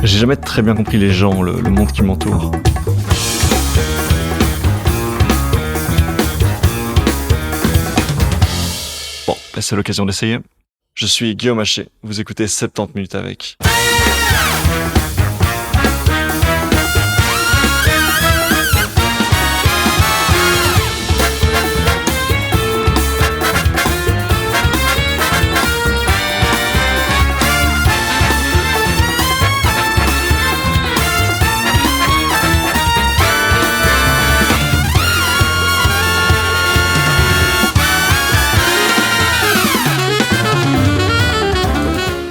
J'ai jamais très bien compris les gens, le monde qui m'entoure. Bon, là c'est l'occasion d'essayer. Je suis Guillaume Haché, vous écoutez 70 minutes avec.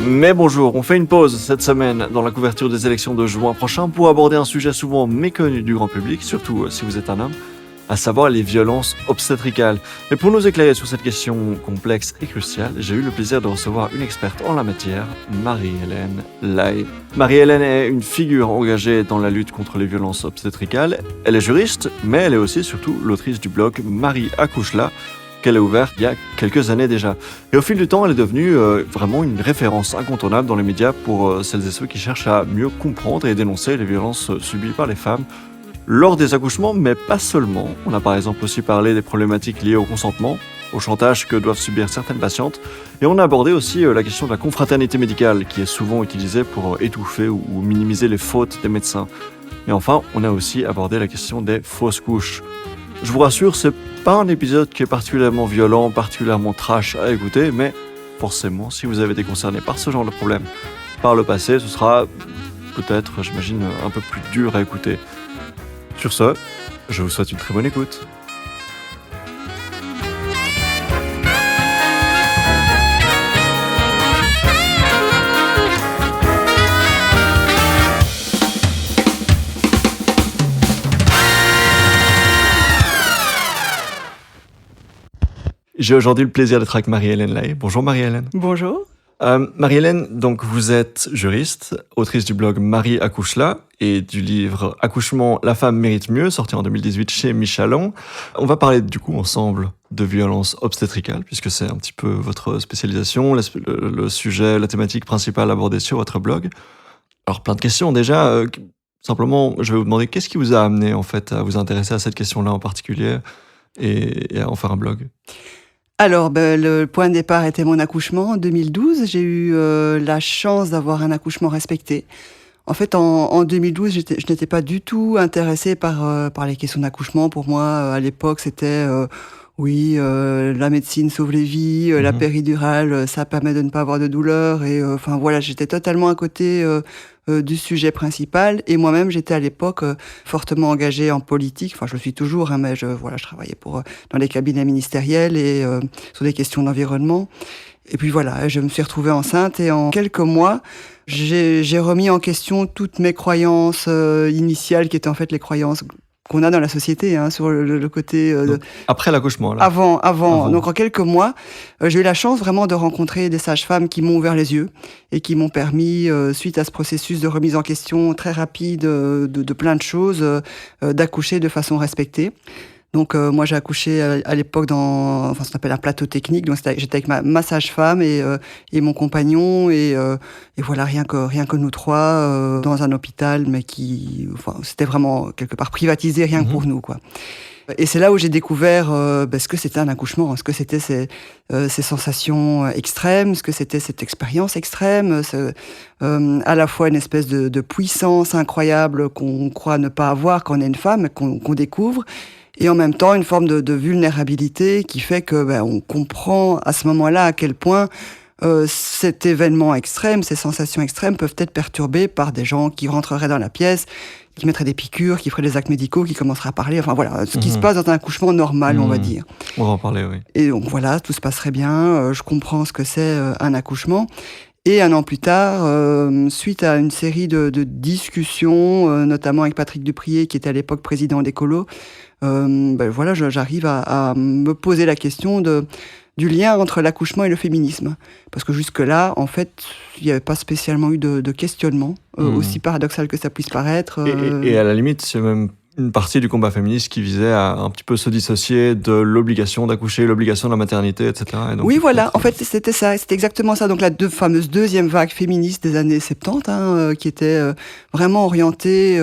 Mais bonjour, on fait une pause cette semaine dans la couverture des élections de juin prochain pour aborder un sujet souvent méconnu du grand public, surtout si vous êtes un homme, à savoir les violences obstétricales. Et pour nous éclairer sur cette question complexe et cruciale, j'ai eu le plaisir de recevoir une experte en la matière, Marie-Hélène Lahaye. Marie-Hélène est une figure engagée dans la lutte contre les violences obstétricales. Elle est juriste, mais elle est aussi surtout l'autrice du blog Marie accouche là, qu'elle a ouvert il y a quelques années déjà. Et au fil du temps, elle est devenue vraiment une référence incontournable dans les médias pour celles et ceux qui cherchent à mieux comprendre et dénoncer les violences subies par les femmes lors des accouchements, mais pas seulement. On a par exemple aussi parlé des problématiques liées au consentement, au chantage que doivent subir certaines patientes, et on a abordé aussi la question de la confraternité médicale, qui est souvent utilisée pour étouffer ou minimiser les fautes des médecins. Et enfin, on a aussi abordé la question des fausses couches. Je vous rassure, c'est pas un épisode qui est particulièrement violent, particulièrement trash à écouter, mais forcément, si vous avez été concerné par ce genre de problème par le passé, ce sera peut-être, j'imagine, un peu plus dur à écouter. Sur ce, je vous souhaite une très bonne écoute. J'ai aujourd'hui le plaisir d'être avec Marie-Hélène Lahaye. Bonjour Marie-Hélène. Bonjour. Marie-Hélène, donc vous êtes juriste, autrice du blog Marie accouche là et du livre Accouchement, la femme mérite mieux, sorti en 2018 chez Michalon. On va parler du coup ensemble de violences obstétricales, puisque c'est un petit peu votre spécialisation, le sujet, la thématique principale abordée sur votre blog. Alors plein de questions déjà. Simplement, je vais vous demander qu'est-ce qui vous a amené en fait à vous intéresser à cette question-là en particulier et à en faire un blog. Alors, le point de départ était mon accouchement en 2012. J'ai eu la chance d'avoir un accouchement respecté. En fait, en 2012, je n'étais pas du tout intéressée par les questions d'accouchement. Pour moi, à l'époque, c'était la médecine sauve les vies, la péridurale, ça permet de ne pas avoir de douleur. Et enfin voilà, j'étais totalement à côté du sujet principal. Et moi-même, j'étais à l'époque fortement engagée en politique. Enfin, je le suis toujours, hein, mais je travaillais dans les cabinets ministériels et sur des questions d'environnement. Et puis voilà, je me suis retrouvée enceinte et en quelques mois, j'ai remis en question toutes mes croyances initiales, qui étaient en fait les croyances qu'on a dans la société, hein, sur le côté... après l'accouchement, là. Avant. Donc en quelques mois, j'ai eu la chance vraiment de rencontrer des sages-femmes qui m'ont ouvert les yeux et qui m'ont permis, suite à ce processus de remise en question très rapide de plein de choses, d'accoucher de façon respectée. Donc moi j'ai accouché à l'époque dans ce qu'on appelle un plateau technique. Donc j'étais avec ma sage-femme et mon compagnon et voilà, rien que nous trois dans un hôpital, mais c'était vraiment quelque part privatisé rien que pour nous, quoi. Et c'est là où j'ai découvert ce que c'était un accouchement, ce que c'était ces sensations extrêmes, ce que c'était cette expérience extrême, à la fois une espèce de puissance incroyable qu'on croit ne pas avoir quand on est une femme, qu'on découvre, et en même temps une forme de vulnérabilité qui fait que on comprend à ce moment-là à quel point cet événement extrême, ces sensations extrêmes peuvent être perturbées par des gens qui rentreraient dans la pièce, qui mettraient des piqûres, qui feraient des actes médicaux, qui commenceraient à parler, enfin voilà, ce qui se passe dans un accouchement normal, on va dire. On va en parler, oui. Et donc voilà, tout se passerait bien, je comprends ce que c'est un accouchement. Et un an plus tard, suite à une série de discussions, notamment avec Patrick Duprier, qui était à l'époque président d'Écolo, j'arrive à me poser la question du lien entre l'accouchement et le féminisme. Parce que jusque-là, en fait, il n'y avait pas spécialement eu de questionnement, aussi paradoxal que ça puisse paraître. Et à la limite, c'est même une partie du combat féministe qui visait à un petit peu se dissocier de l'obligation d'accoucher, l'obligation de la maternité, etc. Et donc, Oui, voilà, en fait, c'était ça, c'était exactement ça. Donc la fameuse deuxième vague féministe des années 70, qui était vraiment orientée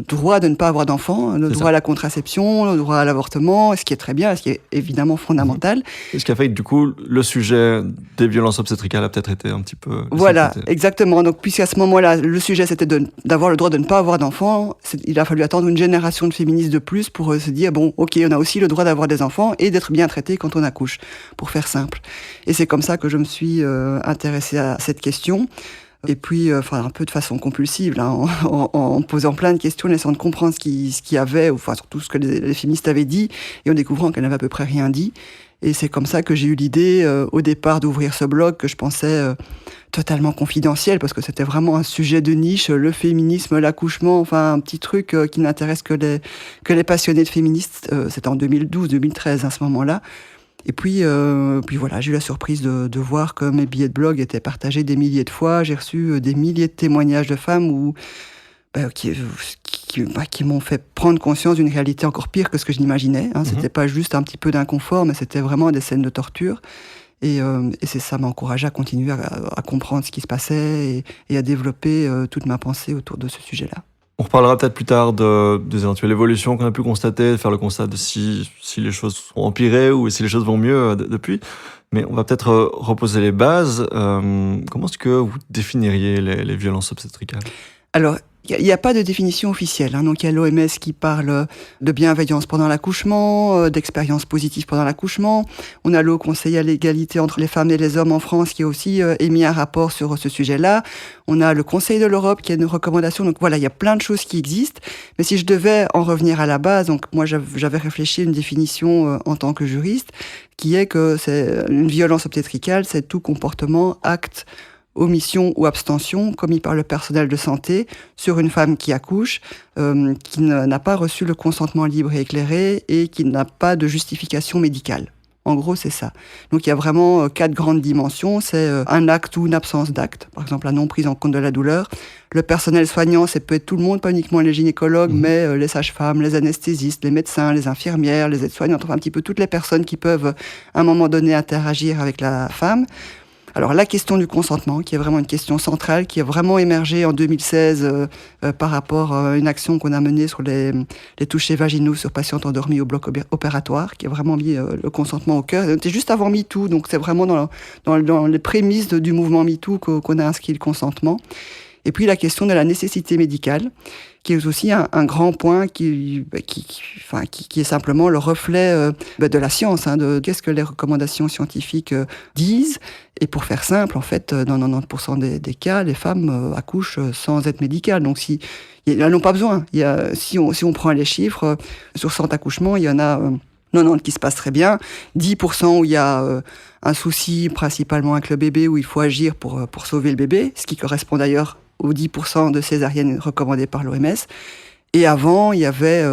droit de ne pas avoir d'enfants, le droit à la contraception, le droit à l'avortement, ce qui est très bien, ce qui est évidemment fondamental. Et ce qui a fait que du coup, le sujet des violences obstétricales a peut-être été un petit peu... Voilà, exactement. Donc puisqu'à ce moment-là, le sujet c'était d'avoir le droit de ne pas avoir d'enfants, il a fallu attendre une génération de féministes de plus pour se dire, bon, ok, on a aussi le droit d'avoir des enfants et d'être bien traité quand on accouche, pour faire simple. Et c'est comme ça que je me suis intéressée à cette question. Et puis, un peu de façon compulsive, là, en posant plein de questions, en essayant de comprendre ce qu'il y avait, enfin surtout ce que les féministes avaient dit, et en découvrant qu'elles n'avaient à peu près rien dit. Et c'est comme ça que j'ai eu l'idée, au départ, d'ouvrir ce blog que je pensais totalement confidentiel, parce que c'était vraiment un sujet de niche, le féminisme, l'accouchement, enfin un petit truc qui n'intéresse que les passionnés de féministes. C'était en 2012-2013 à ce moment-là. Et puis voilà, j'ai eu la surprise de voir que mes billets de blog étaient partagés des milliers de fois. J'ai reçu des milliers de témoignages de femmes qui m'ont fait prendre conscience d'une réalité encore pire que ce que je n'imaginais. C'était pas juste un petit peu d'inconfort, mais c'était vraiment des scènes de torture. Et ça m'a encouragé à continuer à comprendre ce qui se passait et à développer toute ma pensée autour de ce sujet-là. On reparlera peut-être plus tard des éventuelles évolutions qu'on a pu constater, de faire le constat de si les choses sont empirées ou si les choses vont mieux depuis. Mais on va peut-être reposer les bases. Comment est-ce que vous définiriez les violences obstétricales ? Alors, il n'y a pas de définition officielle. Donc, il y a l'OMS qui parle de bienveillance pendant l'accouchement, d'expériences positives pendant l'accouchement. On a le Haut Conseil à l'égalité entre les femmes et les hommes en France qui a aussi émis un rapport sur ce sujet-là. On a le Conseil de l'Europe qui a une recommandation. Donc voilà, il y a plein de choses qui existent. Mais si je devais en revenir à la base, donc moi j'avais réfléchi à une définition en tant que juriste, qui est que c'est une violence obstétricale, c'est tout comportement, acte, omission ou abstention commis par le personnel de santé sur une femme qui accouche, qui n'a pas reçu le consentement libre et éclairé et qui n'a pas de justification médicale. En gros, c'est ça. Donc, il y a vraiment 4 grandes dimensions. C'est un acte ou une absence d'acte. Par exemple, la non prise en compte de la douleur. Le personnel soignant, ça peut être tout le monde, pas uniquement les gynécologues, mais les sages-femmes, les anesthésistes, les médecins, les infirmières, les aides-soignantes, enfin un petit peu toutes les personnes qui peuvent, à un moment donné, interagir avec la femme. Alors la question du consentement, qui est vraiment une question centrale, qui a vraiment émergé en 2016 par rapport à une action qu'on a menée sur les touchés vaginaux sur patientes endormies au bloc opératoire, qui a vraiment mis le consentement au cœur. C'était juste avant MeToo, donc c'est vraiment dans les prémices du mouvement MeToo qu'on a inscrit le consentement. Et puis la question de la nécessité médicale, qui est aussi un grand point qui est simplement le reflet de la science, de qu'est-ce que les recommandations scientifiques disent. Et pour faire simple, en fait, dans 90% des cas, les femmes accouchent sans aide médicale. Donc elles n'en ont pas besoin. Si on prend les chiffres, sur 100 accouchements, il y en a 90 qui se passent très bien, 10% où il y a un souci principalement avec le bébé, où il faut agir pour sauver le bébé, ce qui correspond d'ailleurs aux 10% de césariennes recommandées par l'OMS. Et avant, il y avait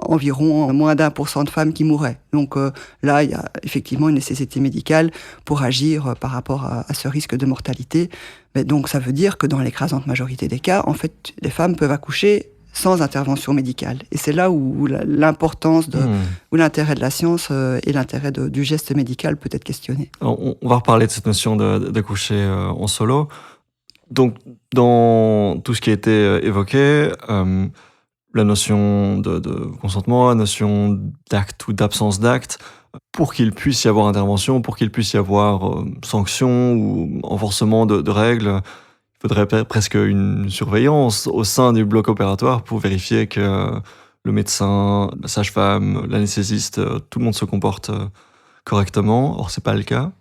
environ moins d'1% de femmes qui mouraient. Donc là, il y a effectivement une nécessité médicale pour agir par rapport à ce risque de mortalité. Mais donc ça veut dire que dans l'écrasante majorité des cas, en fait, les femmes peuvent accoucher sans intervention médicale. Et c'est là où l'importance où l'intérêt de la science et l'intérêt du geste médical peut être questionné. Alors, on va reparler de cette notion d'accoucher en solo. Donc, dans tout ce qui a été évoqué, la notion de consentement, la notion d'acte ou d'absence d'acte, pour qu'il puisse y avoir intervention, pour qu'il puisse y avoir sanction ou renforcement de règles, il faudrait presque une surveillance au sein du bloc opératoire pour vérifier que le médecin, la sage-femme, l'anesthésiste, tout le monde se comporte correctement. Or, c'est pas le cas.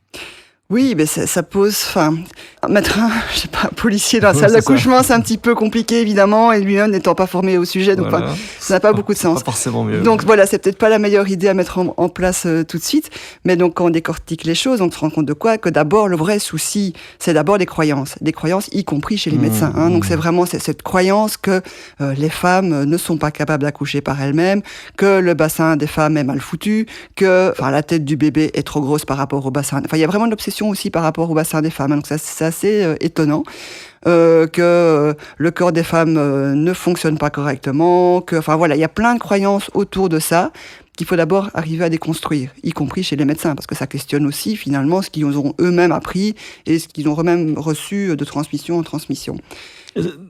Oui, mais ça pose, mettre un policier dans la salle d'accouchement, c'est un petit peu compliqué, évidemment, et lui-même n'étant pas formé au sujet, donc voilà. Ça n'a pas beaucoup de sens. Pas forcément mieux. Donc voilà, c'est peut-être pas la meilleure idée à mettre en place tout de suite, mais donc quand on décortique les choses, on se rend compte de quoi? Que d'abord, le vrai souci, c'est d'abord des croyances, y compris chez les médecins. Donc c'est vraiment cette croyance que les femmes ne sont pas capables d'accoucher par elles-mêmes, que le bassin des femmes est mal foutu, que la tête du bébé est trop grosse par rapport au bassin. Il y a vraiment une obsession aussi par rapport au bassin des femmes. Donc c'est assez étonnant. que le corps des femmes ne fonctionne pas correctement, il y a plein de croyances autour de ça qu'il faut d'abord arriver à déconstruire, y compris chez les médecins, parce que ça questionne aussi finalement ce qu'ils ont eux-mêmes appris et ce qu'ils ont eux-mêmes reçu de transmission en transmission.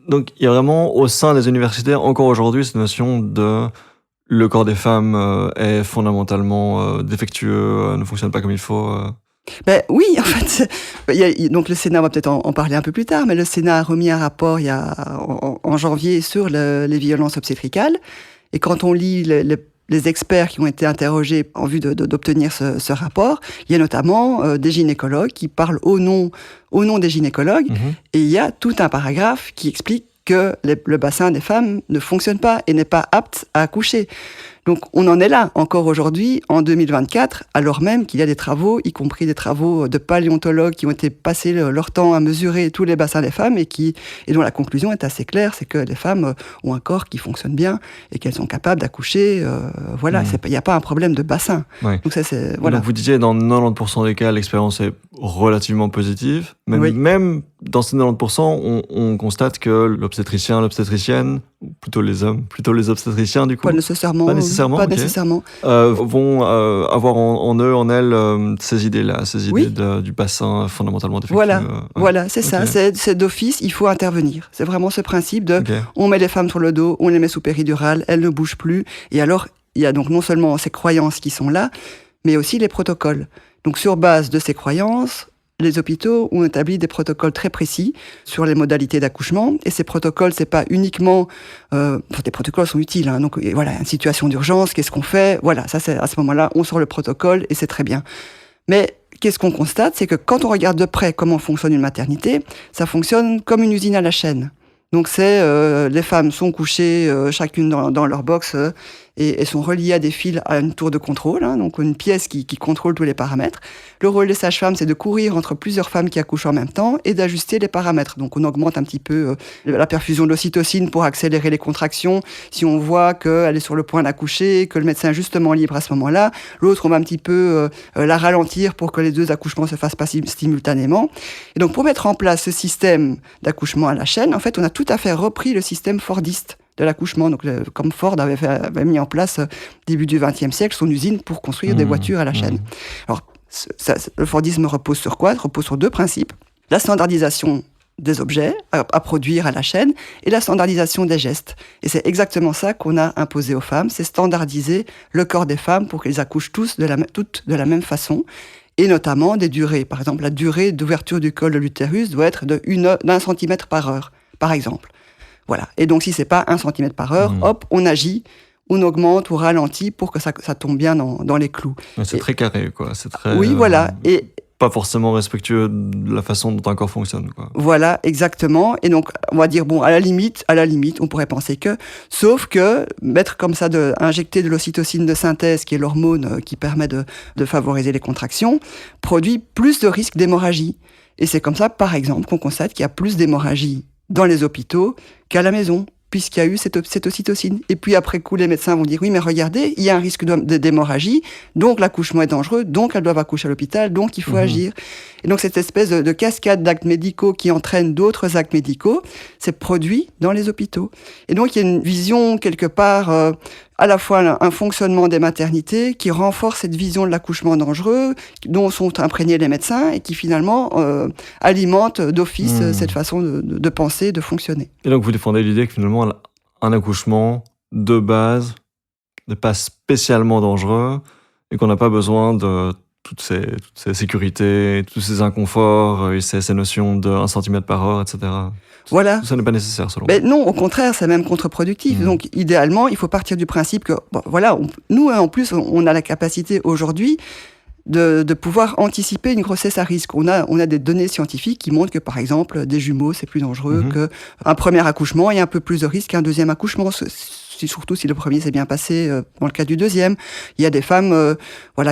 Donc il y a vraiment au sein des universités encore aujourd'hui cette notion de le corps des femmes est fondamentalement défectueux, ne fonctionne pas comme il faut. Ben oui, en fait, donc le Sénat, on va peut-être en parler un peu plus tard, mais le Sénat a remis un rapport en janvier sur les violences obstétricales. Et quand on lit les experts qui ont été interrogés en vue d'obtenir ce rapport, il y a notamment des gynécologues qui parlent au nom des gynécologues, et il y a tout un paragraphe qui explique que le bassin des femmes ne fonctionne pas et n'est pas apte à accoucher. Donc on en est là, encore aujourd'hui, en 2024, alors même qu'il y a des travaux, y compris des travaux de paléontologues qui ont été passés leur temps à mesurer tous les bassins des femmes et dont la conclusion est assez claire, c'est que les femmes ont un corps qui fonctionne bien et qu'elles sont capables d'accoucher. Il n'y a pas un problème de bassin. Ouais. Donc ça, c'est, voilà. Donc vous disiez, dans 90% des cas, l'expérience est relativement positive, mais même dans ces 90%, on constate que l'obstétricien, l'obstétricienne, ou plutôt les hommes, plutôt les obstétriciens du coup. Pas nécessairement. Vont avoir en elles ces idées-là, ces idées du bassin fondamentalement défectueux. Voilà, c'est ça. C'est d'office, il faut intervenir. C'est vraiment ce principe de on met les femmes sur le dos, on les met sous péridurale, elles ne bougent plus. Et alors, il y a donc non seulement ces croyances qui sont là, mais aussi les protocoles. Donc sur base de ces croyances, les hôpitaux ont établi des protocoles très précis sur les modalités d'accouchement. Et ces protocoles, c'est pas uniquement... des protocoles sont utiles. Donc voilà, une situation d'urgence, qu'est-ce qu'on fait ? Voilà, ça c'est à ce moment-là, on sort le protocole et c'est très bien. Mais qu'est-ce qu'on constate ? C'est que quand on regarde de près comment fonctionne une maternité, ça fonctionne comme une usine à la chaîne. Donc les femmes sont couchées chacune dans leur box et sont reliées à des fils à une tour de contrôle, donc une pièce qui contrôle tous les paramètres. Le rôle des sages-femmes, c'est de courir entre plusieurs femmes qui accouchent en même temps et d'ajuster les paramètres. Donc on augmente un petit peu la perfusion de l'ocytocine pour accélérer les contractions. Si on voit qu'elle est sur le point d'accoucher, que le médecin est justement libre à ce moment-là, l'autre, on va un petit peu la ralentir pour que les deux accouchements se fassent pas simultanément. Et donc pour mettre en place ce système d'accouchement à la chaîne, en fait, on a tout à fait repris le système fordiste de l'accouchement. Donc, comme Ford avait mis en place, début du XXe siècle, son usine pour construire des voitures à la chaîne. Alors, le Fordisme repose sur quoi ? Il repose sur deux principes. La standardisation des objets à produire à la chaîne et la standardisation des gestes. Et c'est exactement ça qu'on a imposé aux femmes, c'est standardiser le corps des femmes pour qu'elles accouchent toutes de la même façon. Et notamment des durées. Par exemple, la durée d'ouverture du col de l'utérus doit être d'1 centimètre par heure, par exemple. Voilà. Et donc, si c'est pas 1 centimètre par heure, hop, on agit, on augmente ou ralentit pour que ça tombe bien dans les clous. C'est très carré, quoi. C'est très... Oui, voilà. Et pas forcément respectueux de la façon dont un corps fonctionne, quoi. Voilà, exactement. Et donc, on va dire, bon, à la limite, on pourrait penser que, sauf que mettre comme ça, injecter de l'ocytocine de synthèse, qui est l'hormone qui permet de favoriser les contractions, produit plus de risques d'hémorragie. Et c'est comme ça, par exemple, qu'on constate qu'il y a plus d'hémorragie dans les hôpitaux qu'à la maison, puisqu'il y a eu cette ocytocine. Et puis après coup, les médecins vont dire, oui, mais regardez, il y a un risque d'hémorragie, donc l'accouchement est dangereux, donc elles doivent accoucher à l'hôpital, donc il faut agir. Et donc cette espèce de cascade d'actes médicaux qui entraîne d'autres actes médicaux, c'est produit dans les hôpitaux. Et donc il y a une vision, quelque part, à la fois un fonctionnement des maternités qui renforce cette vision de l'accouchement dangereux, dont sont imprégnés les médecins, et qui finalement alimente d'office cette façon de penser, de fonctionner. Et donc vous défendez l'idée que finalement un accouchement de base n'est pas spécialement dangereux et qu'on n'a pas besoin de toutes ces sécurités, tous ces inconforts et ces notions de 1 centimètre par heure, etc. Voilà. Ça n'est pas nécessaire, selon vous. Non, au contraire, c'est même contre-productif. Donc, idéalement, il faut partir du principe que, nous, en plus, on a la capacité aujourd'hui de pouvoir anticiper une grossesse à risque. On a des données scientifiques qui montrent que, par exemple, des jumeaux, c'est plus dangereux qu'un premier accouchement, il y a un peu plus de risque qu'un deuxième accouchement. surtout si le premier s'est bien passé dans le cas du deuxième. Il y a des femmes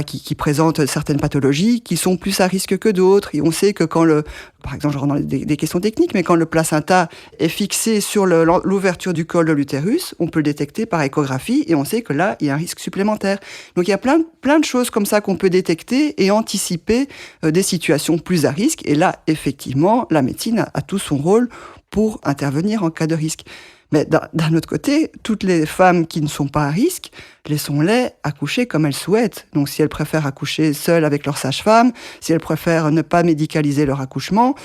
qui présentent certaines pathologies qui sont plus à risque que d'autres. Et on sait que par exemple, je rentre dans des questions techniques, mais quand le placenta est fixé sur l'ouverture du col de l'utérus, on peut le détecter par échographie et on sait que là, il y a un risque supplémentaire. Donc il y a plein de choses comme ça qu'on peut détecter et anticiper des situations plus à risque. Et là, effectivement, la médecine a tout son rôle pour intervenir en cas de risque. Mais d'un autre côté, toutes les femmes qui ne sont pas à risque, laissons-les accoucher comme elles souhaitent. Donc si elles préfèrent accoucher seules avec leur sage-femme, si elles préfèrent ne pas médicaliser leur accouchement,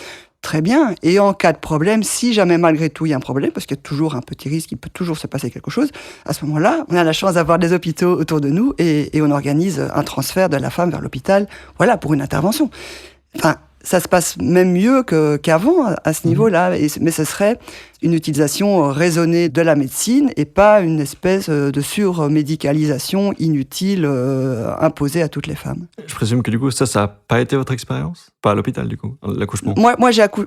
très bien. Et en cas de problème, si jamais malgré tout il y a un problème, parce qu'il y a toujours un petit risque, il peut toujours se passer quelque chose, à ce moment-là, on a la chance d'avoir des hôpitaux autour de nous et on organise un transfert de la femme vers l'hôpital, pour une intervention. Enfin, ça se passe même mieux qu'avant à ce niveau-là, mais ce serait une utilisation raisonnée de la médecine et pas une espèce de surmédicalisation inutile imposée à toutes les femmes. Je présume que du coup, ça n'a pas été votre expérience ? Pas à l'hôpital, du coup, l'accouchement ? Moi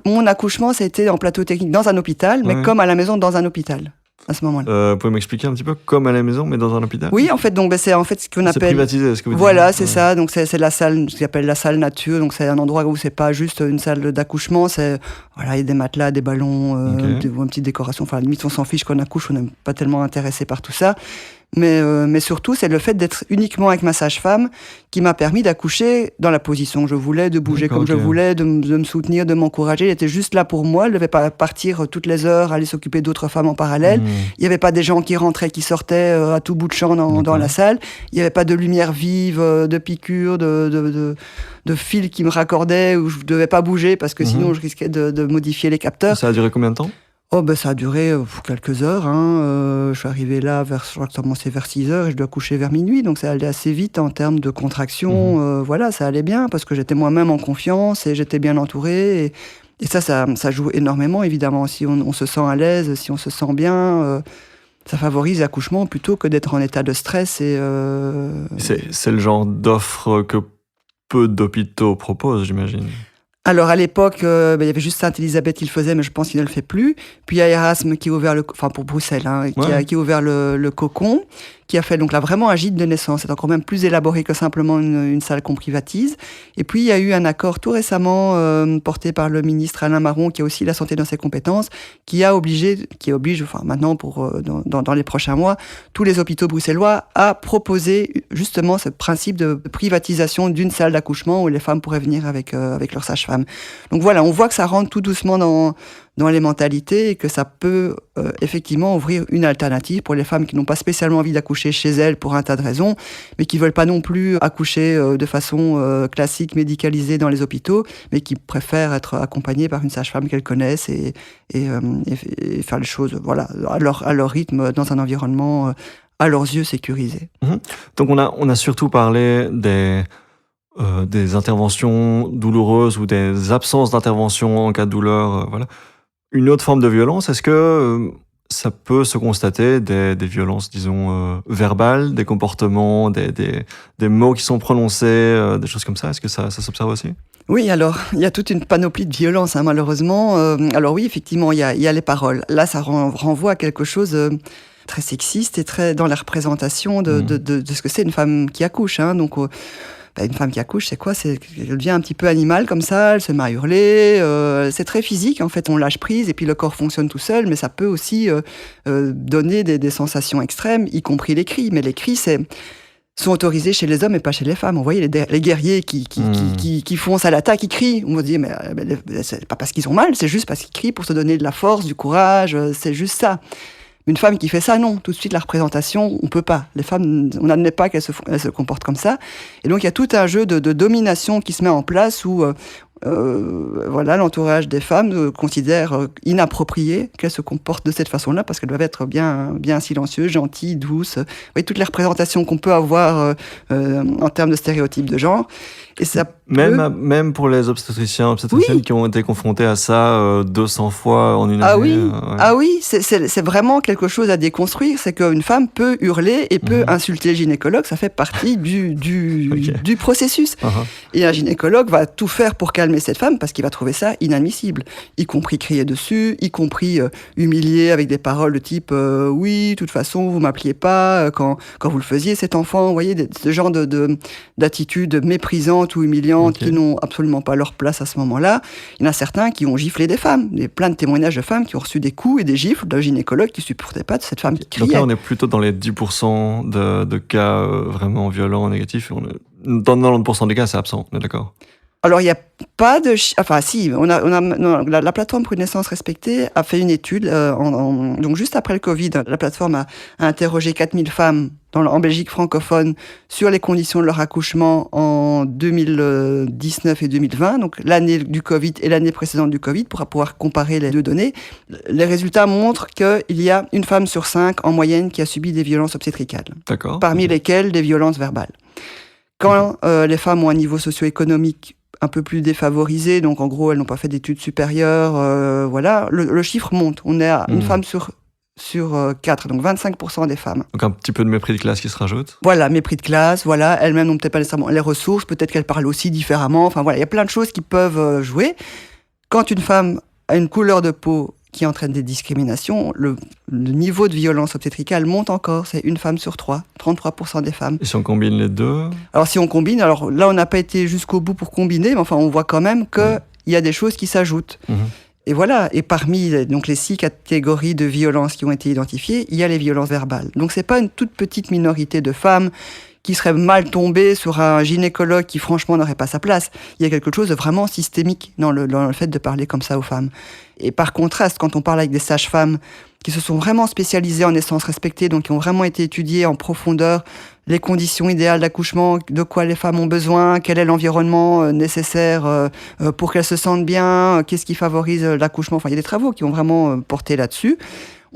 mon accouchement, ça a été en plateau technique dans un hôpital, mais comme à la maison dans un hôpital. À ce moment-là. Vous pouvez m'expliquer un petit peu comme à la maison, mais dans un hôpital ? Oui, en fait, donc c'est ce qu'on appelle. C'est privatisé, ce que vous dites. Voilà, c'est ça. Donc c'est la salle, ce qu'on appelle la salle nature. Donc c'est un endroit où c'est pas juste une salle d'accouchement. Il y a des matelas, des ballons, une petite décoration. Enfin, à la limite, on s'en fiche qu'on accouche. On n'est pas tellement intéressé par tout ça. Mais surtout, c'est le fait d'être uniquement avec ma sage-femme qui m'a permis d'accoucher dans la position que je voulais, de bouger comme je voulais, de me soutenir, de m'encourager. Elle était juste là pour moi. Elle ne devait pas partir toutes les heures, aller s'occuper d'autres femmes en parallèle. Il n'y avait pas des gens qui rentraient, qui sortaient à tout bout de champ dans la salle. Il n'y avait pas de lumière vive, de piqûres, de fils qui me raccordaient où je ne devais pas bouger parce que sinon je risquais de modifier les capteurs. Ça a duré combien de temps ? Ça a duré quelques heures. Je suis arrivé là, je crois que ça commençait vers 6 heures et je dois coucher vers minuit. Donc ça allait assez vite en termes de contraction. Ça allait bien parce que j'étais moi-même en confiance et j'étais bien entourée. Et ça joue énormément, évidemment. Si on se sent à l'aise, si on se sent bien, ça favorise l'accouchement plutôt que d'être en état de stress. C'est le genre d'offre que peu d'hôpitaux proposent, j'imagine. Alors à l'époque, il y avait juste Sainte-Élisabeth qui le faisait, mais je pense qu'il ne le fait plus. Puis il y a Erasme qui a ouvert pour Bruxelles, qui a ouvert le cocon, qui a fait donc là vraiment un gîte de naissance. C'est encore même plus élaboré que simplement une salle qu'on privatise. Et puis il y a eu un accord tout récemment porté par le ministre Alain Marron, qui a aussi la santé dans ses compétences, qui oblige maintenant dans les prochains mois tous les hôpitaux bruxellois à proposer justement ce principe de privatisation d'une salle d'accouchement où les femmes pourraient venir avec leur sage-femme. Donc voilà, on voit que ça rentre tout doucement dans les mentalités et que ça peut effectivement ouvrir une alternative pour les femmes qui n'ont pas spécialement envie d'accoucher chez elles pour un tas de raisons, mais qui veulent pas non plus accoucher de façon classique, médicalisée dans les hôpitaux, mais qui préfèrent être accompagnées par une sage-femme qu'elles connaissent et faire les choses à leur rythme, dans un environnement à leurs yeux sécurisé. Donc on a surtout parlé des interventions douloureuses ou des absences d'intervention en cas de douleur, Une autre forme de violence, est-ce que ça peut se constater des violences, disons, verbales, des comportements, des mots qui sont prononcés, des choses comme ça ? Est-ce que ça s'observe aussi ? Oui, alors, il y a toute une panoplie de violences, malheureusement. Alors oui, effectivement, il y a les paroles. Là, ça renvoie à quelque chose très sexiste et très dans la représentation de ce que c'est une femme qui accouche. Donc... une femme qui accouche, c'est quoi ? Elle devient un petit peu animale comme ça, elle se met à hurler, c'est très physique, en fait, on lâche prise et puis le corps fonctionne tout seul, mais ça peut aussi donner des sensations extrêmes, y compris les cris. Mais les cris, sont autorisés chez les hommes et pas chez les femmes. Vous voyez les guerriers qui foncent à l'attaque, ils crient. On va se dire, mais c'est pas parce qu'ils ont mal, c'est juste parce qu'ils crient pour se donner de la force, du courage, c'est juste ça. Une femme qui fait ça, non. Tout de suite, la représentation, on peut pas. Les femmes, on n'admet pas qu'elles se comportent comme ça. Et donc, il y a tout un jeu de domination qui se met en place où, l'entourage des femmes considère inapproprié qu'elles se comportent de cette façon-là parce qu'elles doivent être bien silencieuses, gentilles, douces. Vous voyez, toutes les représentations qu'on peut avoir en termes de stéréotypes de genre. Et ça même pour les obstétriciennes qui ont été confrontés à ça 200 fois en une année. Oui, c'est vraiment quelque chose à déconstruire. C'est qu'une femme peut hurler et peut insulter le gynécologue. Ça fait partie du processus. Et un gynécologue va tout faire pour calmer calmer cette femme parce qu'il va trouver ça inadmissible, y compris crier dessus, y compris humilier avec des paroles de type oui, de toute façon, vous m'appeliez pas quand vous le faisiez, cet enfant. Vous voyez, ce genre d'attitudes méprisantes ou humiliantes qui n'ont absolument pas leur place à ce moment-là. Il y en a certains qui ont giflé des femmes. Il y a plein de témoignages de femmes qui ont reçu des coups et des gifles d'un gynécologue qui ne supportait pas de cette femme qui criait. Donc là, on est plutôt dans les 10% de cas vraiment violents, négatifs. Dans 90% des cas, c'est absent, on est d'accord? Alors, il n'y a pas de... Enfin, si, la plateforme pour une naissance respectée a fait une étude. Donc, juste après le Covid, la plateforme a interrogé 4000 femmes en Belgique francophone sur les conditions de leur accouchement en 2019 et 2020, donc l'année du Covid et l'année précédente du Covid, pour pouvoir comparer les deux données. Les résultats montrent qu'il y a une femme sur 5 en moyenne qui a subi des violences obstétricales. D'accord. Parmi lesquelles des violences verbales. Quand les femmes ont un niveau socio-économique un peu plus défavorisé, donc en gros elles n'ont pas fait d'études supérieures, voilà, le chiffre monte. On est à une femme sur 4, donc 25% des femmes. Donc un petit peu de mépris de classe qui se rajoute. Voilà, mépris de classe, voilà, elles-mêmes n'ont peut-être pas nécessairement les ressources, peut-être qu'elles parlent aussi différemment, enfin voilà, il y a plein de choses qui peuvent jouer. Quand une femme a une couleur de peau qui entraîne des discriminations, le niveau de violence obstétricale monte encore. C'est une femme sur 3, 33% des femmes. Et si on combine les deux? Alors si on combine, alors là on n'a pas été jusqu'au bout pour combiner, mais enfin on voit quand même qu'il y a des choses qui s'ajoutent. Et voilà, et parmi donc, les 6 catégories de violences qui ont été identifiées, il y a les violences verbales. Donc c'est pas une toute petite minorité de femmes qui seraient mal tombées sur un gynécologue qui franchement n'aurait pas sa place. Il y a quelque chose de vraiment systémique dans le fait de parler comme ça aux femmes. Et par contraste, quand on parle avec des sages-femmes qui se sont vraiment spécialisées en naissance respectée, donc qui ont vraiment été étudiées en profondeur les conditions idéales d'accouchement, de quoi les femmes ont besoin, quel est l'environnement nécessaire pour qu'elles se sentent bien, qu'est-ce qui favorise l'accouchement. Enfin, il y a des travaux qui ont vraiment porté là-dessus.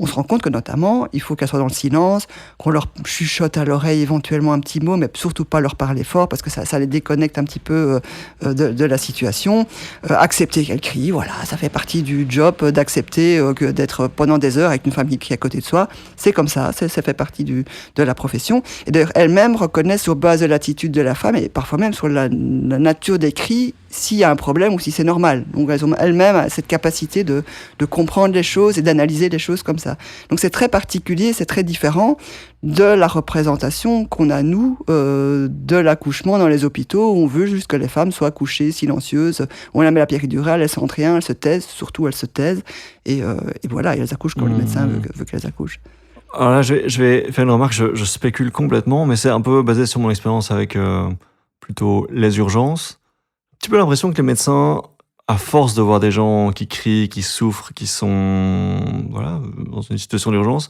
On se rend compte que notamment, il faut qu'elles soient dans le silence, qu'on leur chuchote à l'oreille éventuellement un petit mot, mais surtout pas leur parler fort, parce que ça les déconnecte un petit peu de la situation. Accepter qu'elles crient, voilà, ça fait partie du job d'accepter d'être pendant des heures avec une femme qui crie à côté de soi. C'est comme ça fait partie de la profession. Et d'ailleurs, elles-mêmes reconnaissent sur base de l'attitude de la femme, et parfois même sur la nature des cris, s'il y a un problème ou si c'est normal. Donc elles ont elles-mêmes cette capacité de comprendre les choses et d'analyser les choses comme ça. Donc c'est très particulier, c'est très différent de la représentation qu'on a, nous, de l'accouchement dans les hôpitaux, où on veut juste que les femmes soient couchées, silencieuses, on la met la péridurale, elles sentent rien, elles se taisent, surtout elles se taisent, et voilà, et elles accouchent quand le médecin veut qu'elles accouchent. Alors là, je vais faire une remarque, je spécule complètement, mais c'est un peu basé sur mon expérience avec plutôt les urgences. Un petit peu l'impression que les médecins, à force de voir des gens qui crient, qui souffrent, qui sont dans une situation d'urgence,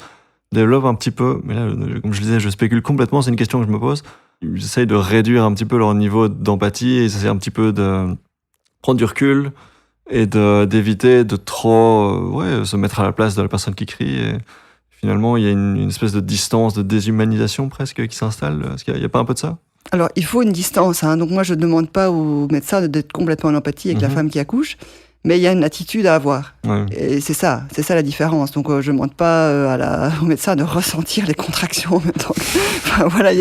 développent un petit peu, mais là, comme je le disais, je spécule complètement, c'est une question que je me pose, ils essayent de réduire un petit peu leur niveau d'empathie, et ils essayent un petit peu de prendre du recul et d'éviter de trop se mettre à la place de la personne qui crie. Et finalement, il y a une espèce de distance, de déshumanisation presque qui s'installe. Est-ce qu'il n'y a pas un peu de ça? Alors, il faut une distance. Donc moi, je ne demande pas aux médecins d'être complètement en empathie avec la femme qui accouche, mais il y a une attitude à avoir. Ouais. Et c'est ça la différence. Donc, je ne demande pas au médecin de ressentir les contractions en même temps. Enfin, voilà,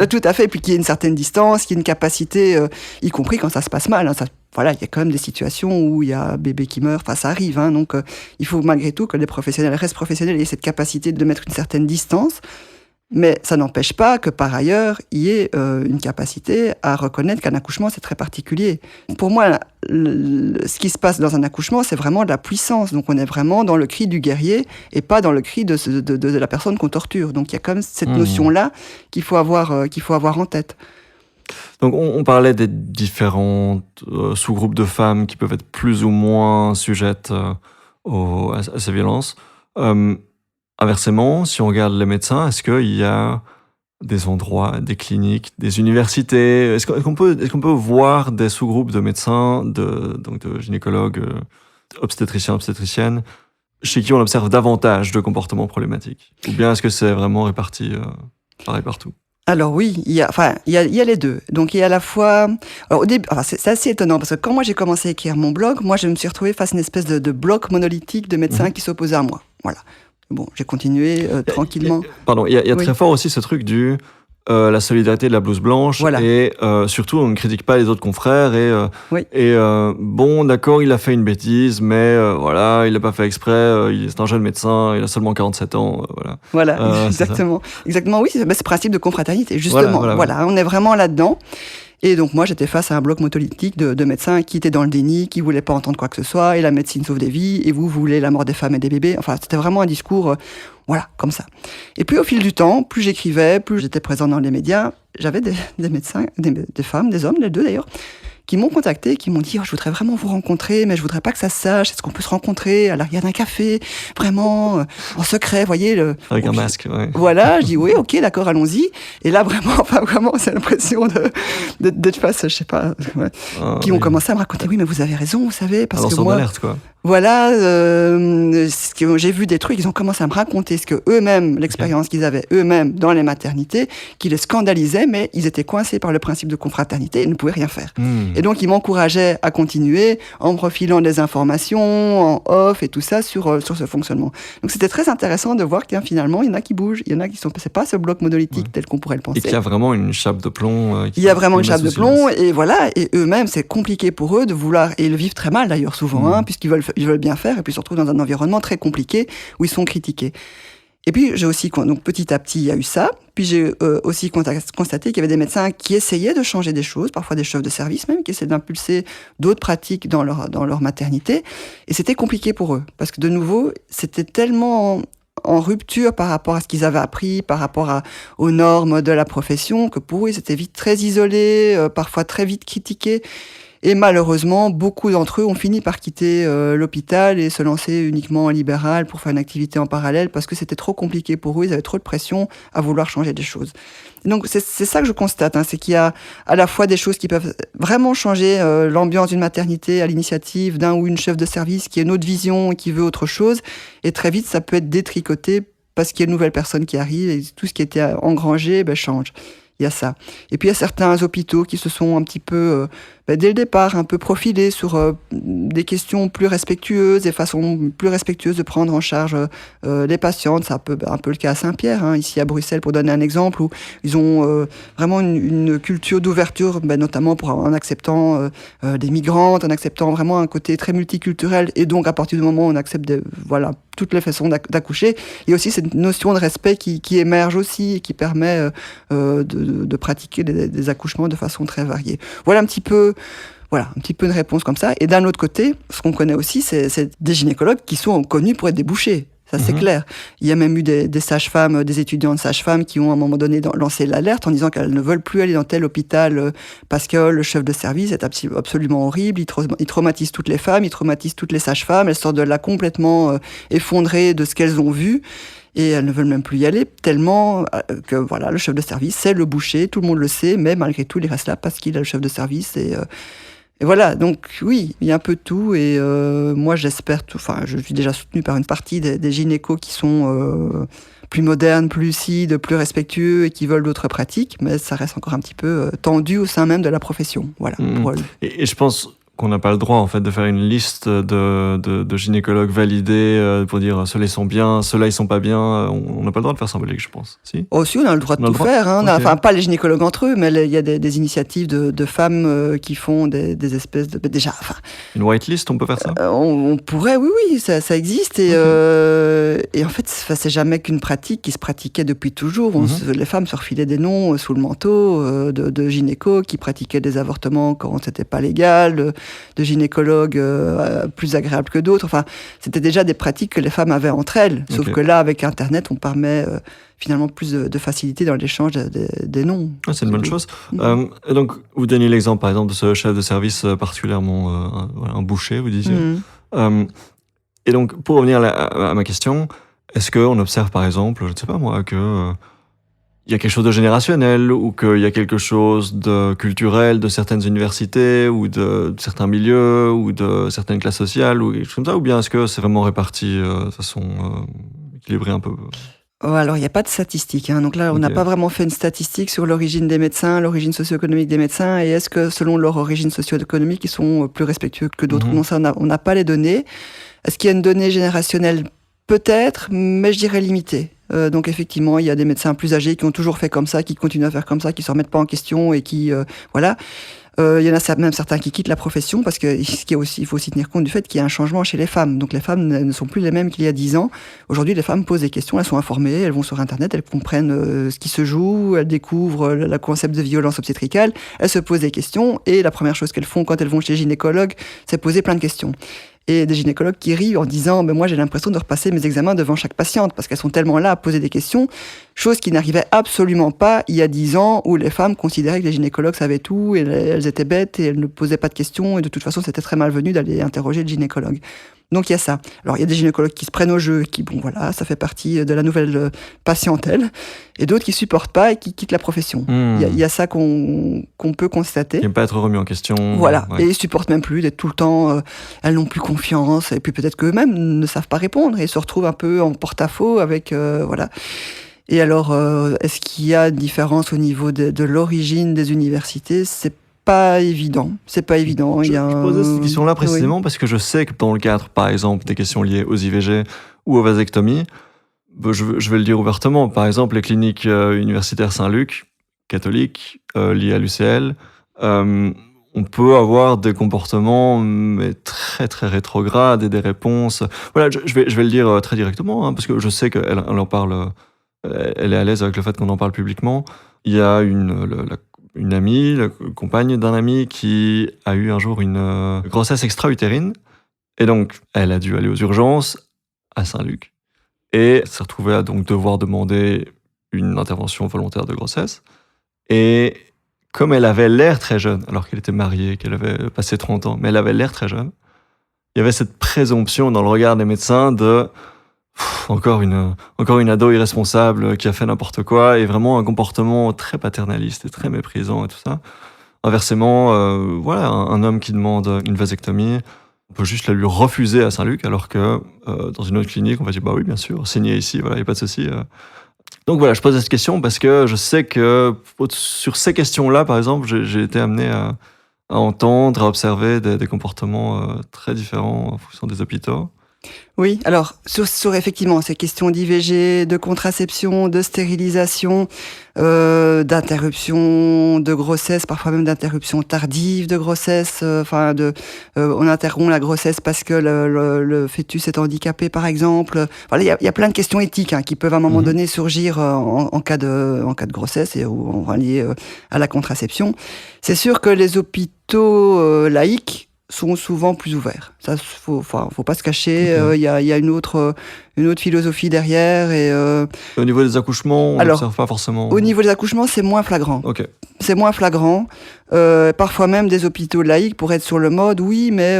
tout à fait. Puis qu'il y ait une certaine distance, qu'il y ait une capacité, y compris quand ça se passe mal. Voilà, il y a quand même des situations où il y a un bébé qui meurt. Enfin, ça arrive. Donc, il faut malgré tout que les professionnels restent professionnels et aient cette capacité de mettre une certaine distance. Mais ça n'empêche pas que, par ailleurs, il y ait une capacité à reconnaître qu'un accouchement, c'est très particulier. Pour moi, ce qui se passe dans un accouchement, c'est vraiment de la puissance. Donc, on est vraiment dans le cri du guerrier et pas dans le cri de la personne qu'on torture. Donc, il y a quand même cette notion-là qu'il faut avoir en tête. Donc, on parlait des différents sous-groupes de femmes qui peuvent être plus ou moins sujettes à ces violences. Inversement, si on regarde les médecins, est-ce qu'il y a des endroits, des cliniques, des universités? Est-ce qu'on peut voir des sous-groupes de médecins, de gynécologues, obstétriciennes, chez qui on observe davantage de comportements problématiques? Ou bien est-ce que c'est vraiment réparti pareil partout? Alors oui, il y a les deux. Donc il y a à la fois... Alors, au début, c'est assez étonnant, parce que quand moi j'ai commencé à écrire mon blog, moi je me suis retrouvée face à une espèce de bloc monolithique de médecins qui s'opposaient à moi. Voilà. Bon, j'ai continué tranquillement. Il y a très fort aussi ce truc du la solidarité de la blouse blanche Voilà. et surtout on ne critique pas les autres confrères Oui. bon d'accord il a fait une bêtise mais voilà il l'a pas fait exprès, c'est un jeune médecin, il a seulement 47 ans, voilà. Voilà, C'est ça. exactement, oui, c'est ce principe de confraternité, justement. Voilà, on est vraiment là-dedans. Et donc moi, j'étais face à un bloc monolithique de médecins qui étaient dans le déni, qui voulaient pas entendre quoi que ce soit, et la médecine sauve des vies, et vous voulez la mort des femmes et des bébés. Enfin, c'était vraiment un discours, voilà, comme ça. Et puis au fil du temps, plus j'écrivais, plus j'étais présent dans les médias, j'avais des médecins, des femmes, des hommes, les deux d'ailleurs, qui m'ont contacté, qui m'ont dit je voudrais vraiment vous rencontrer, mais je voudrais pas que ça se sache. Est-ce qu'on peut se rencontrer à l'arrière d'un café, vraiment en secret, voyez avec un masque, ouais. Voilà, je dis oui, ok, d'accord, allons-y. Et là vraiment, c'est l'impression d'être face, je sais pas, qui ont commencé à me raconter oui, mais vous avez raison, vous savez, parce que moi, d'alerte, quoi. Voilà, j'ai vu des trucs, ils ont commencé à me raconter ce que eux-mêmes, l'expérience qu'ils avaient eux-mêmes dans les maternités, qui les scandalisait, mais ils étaient coincés par le principe de confraternité et ne pouvaient rien faire. Et donc, ils m'encourageaient à continuer en me refilant des informations, en off et tout ça sur ce fonctionnement. Donc, c'était très intéressant de voir qu'il finalement, il y en a qui bougent, il y en a qui sont, c'est pas ce bloc monolithique tel qu'on pourrait le penser. Et qu'il y a vraiment une chape de plomb. Il y a vraiment une chape de plomb, et voilà, et eux-mêmes, c'est compliqué pour eux de vouloir, et ils le vivent très mal d'ailleurs souvent, puisqu'ils veulent bien faire, et puis ils se retrouvent dans un environnement très compliqué où ils sont critiqués. Et puis j'ai aussi, donc petit à petit, il y a eu ça. Puis j'ai aussi constaté qu'il y avait des médecins qui essayaient de changer des choses, parfois des chefs de service même, qui essayaient d'impulser d'autres pratiques dans leur maternité. Et c'était compliqué pour eux, parce que de nouveau, c'était tellement en rupture par rapport à ce qu'ils avaient appris, par rapport aux normes de la profession, que pour eux, ils étaient vite très isolés, parfois très vite critiqués. Et malheureusement, beaucoup d'entre eux ont fini par quitter l'hôpital et se lancer uniquement en libéral pour faire une activité en parallèle parce que c'était trop compliqué pour eux, ils avaient trop de pression à vouloir changer des choses. Et donc c'est ça que je constate, c'est qu'il y a à la fois des choses qui peuvent vraiment changer l'ambiance d'une maternité à l'initiative d'un ou une chef de service qui a une autre vision et qui veut autre chose, et très vite ça peut être détricoté parce qu'il y a une nouvelle personne qui arrive et tout ce qui était engrangé change. Il y a ça. Et puis il y a certains hôpitaux qui se sont un petit peu, dès le départ, un peu profilés sur des questions plus respectueuses, des façons plus respectueuses de prendre en charge les patientes. C'est un peu le cas à Saint-Pierre, ici à Bruxelles, pour donner un exemple, où ils ont vraiment une culture d'ouverture, notamment en acceptant des migrantes, en acceptant vraiment un côté très multiculturel, et donc à partir du moment où on accepte toutes les façons d'accoucher, il y a aussi cette notion de respect qui émerge aussi et qui permet de pratiquer des accouchements de façon très variée. Voilà un petit peu une réponse comme ça. Et d'un autre côté, ce qu'on connaît aussi, c'est des gynécologues qui sont connus pour être des bouchers. Ça, c'est clair. Il y a même eu des sages-femmes, des étudiantes sages-femmes qui ont à un moment donné lancé l'alerte en disant qu'elles ne veulent plus aller dans tel hôpital parce que le chef de service est absolument horrible, il traumatise toutes les femmes, il traumatise toutes les sages-femmes, elles sortent de là complètement effondrées de ce qu'elles ont vu. Et elles ne veulent même plus y aller, tellement que le chef de service, c'est le boucher, tout le monde le sait, mais malgré tout, il reste là parce qu'il est le chef de service. Et voilà, donc oui, il y a un peu de tout, et moi j'espère tout. Enfin, je suis déjà soutenue par une partie des gynécos qui sont plus modernes, plus lucides, plus respectueux et qui veulent d'autres pratiques, mais ça reste encore un petit peu tendu au sein même de la profession. Voilà. Et je pense qu'on n'a pas le droit en fait de faire une liste de gynécologues validés pour dire ceux-là ils sont bien, ceux-là ils sont pas bien. On n'a pas le droit de faire ça en Belgique, je pense. Si. Oh si, on a le droit de tout faire. Enfin, pas les gynécologues entre eux, mais il y a des initiatives de femmes qui font des espèces de une whitelist, on peut faire ça. On pourrait, oui, ça existe, et en fait, c'est jamais qu'une pratique qui se pratiquait depuis toujours. Les femmes se refilaient des noms sous le manteau de gynécos qui pratiquaient des avortements quand c'était pas légal. De gynécologues plus agréables que d'autres. Enfin, c'était déjà des pratiques que les femmes avaient entre elles. Sauf que là, avec Internet, on permet finalement plus de facilité dans l'échange des noms. C'est une bonne chose. Donc, vous donniez l'exemple, par exemple, de ce chef de service particulièrement un boucher, vous disiez. Et donc, pour revenir à ma question, est-ce qu'on observe, par exemple, je ne sais pas moi, que... il y a quelque chose de générationnel, ou qu'il y a quelque chose de culturel de certaines universités, ou de certains milieux, ou de certaines classes sociales, ou quelque chose comme ça, ou bien est-ce que c'est vraiment réparti de façon équilibrée un peu? Alors, il n'y a pas de statistiques. Donc là, on n'a pas vraiment fait une statistique sur l'origine des médecins, l'origine socio-économique des médecins, et est-ce que, selon leur origine socio-économique, ils sont plus respectueux que d'autres? Non, ça, on n'a pas les données. Est-ce qu'il y a une donnée générationnelle? Peut-être, mais je dirais limitée. Donc effectivement, il y a des médecins plus âgés qui ont toujours fait comme ça, qui continuent à faire comme ça, qui ne se remettent pas en question et qui... voilà. Il y en a même certains qui quittent la profession parce que il faut aussi tenir compte du fait qu'il y a un changement chez les femmes. Donc les femmes ne sont plus les mêmes qu'il y a 10 ans. Aujourd'hui, les femmes posent des questions, elles sont informées, elles vont sur Internet, elles comprennent ce qui se joue, elles découvrent le concept de violence obstétricale, elles se posent des questions et la première chose qu'elles font quand elles vont chez le gynécologue, c'est poser plein de questions. Et des gynécologues qui rient en disant moi j'ai l'impression de repasser mes examens devant chaque patiente parce qu'elles sont tellement là à poser des questions, chose qui n'arrivait absolument pas il y a 10 ans où les femmes considéraient que les gynécologues savaient tout et elles étaient bêtes et elles ne posaient pas de questions et de toute façon c'était très malvenu d'aller interroger le gynécologue. Donc il y a ça. Alors il y a des gynécologues qui se prennent au jeu, qui bon voilà, ça fait partie de la nouvelle patientèle, et d'autres qui supportent pas et qui quittent la profession. Il y a ça qu'on peut constater. Qui n'aiment pas être remis en question. Voilà, Ouais. et ils supportent même plus d'être tout le temps, elles n'ont plus confiance, et puis peut-être qu'eux-mêmes ne savent pas répondre, et se retrouvent un peu en porte-à-faux avec, voilà. Et alors, est-ce qu'il y a une différence au niveau de l'origine des universités ? C'est pas évident. C'est pas évident. Je posais cette question-là précisément parce que je sais que dans le cadre, par exemple, des questions liées aux IVG ou aux vasectomies, je vais le dire ouvertement, par exemple, les cliniques universitaires Saint-Luc, catholiques, liées à l'UCL, on peut avoir des comportements mais très très rétrogrades et des réponses. Voilà, je vais le dire très directement, parce que je sais qu'elle en parle, elle est à l'aise avec le fait qu'on en parle publiquement. Il y a une amie, la compagne d'un ami qui a eu un jour une grossesse extra-utérine. Et donc, elle a dû aller aux urgences à Saint-Luc. Et s'est retrouvée à donc devoir demander une intervention volontaire de grossesse. Et comme elle avait l'air très jeune, alors qu'elle était mariée, qu'elle avait passé 30 ans, mais elle avait l'air très jeune, il y avait cette présomption dans le regard des médecins de encore une ado irresponsable qui a fait n'importe quoi, et vraiment un comportement très paternaliste et très méprisant et tout ça. Inversement, voilà, un homme qui demande une vasectomie, on peut juste la lui refuser à Saint-Luc, alors que dans une autre clinique, on va dire bah oui, bien sûr, signez ici, voilà, il n'y a pas de souci. Donc voilà, je pose cette question parce que je sais que sur ces questions-là, par exemple, j'ai été amené à entendre, à observer des comportements très différents en fonction des hôpitaux. Oui, alors sur effectivement ces questions d'IVG, de contraception, de stérilisation, d'interruption de grossesse, parfois même d'interruption tardive de grossesse, on interrompt la grossesse parce que le fœtus est handicapé par exemple. Voilà, il y a plein de questions éthiques qui peuvent à un moment donné surgir en cas de grossesse et ou liées à la contraception. C'est sûr que les hôpitaux laïques sont souvent plus ouverts. Ça, faut pas se cacher. Il y a une autre philosophie derrière. Et au niveau des accouchements, on n'observe pas forcément. Au niveau des accouchements, c'est moins flagrant. Okay. C'est moins flagrant. Parfois même des hôpitaux laïques pourraient être sur le mode, oui, mais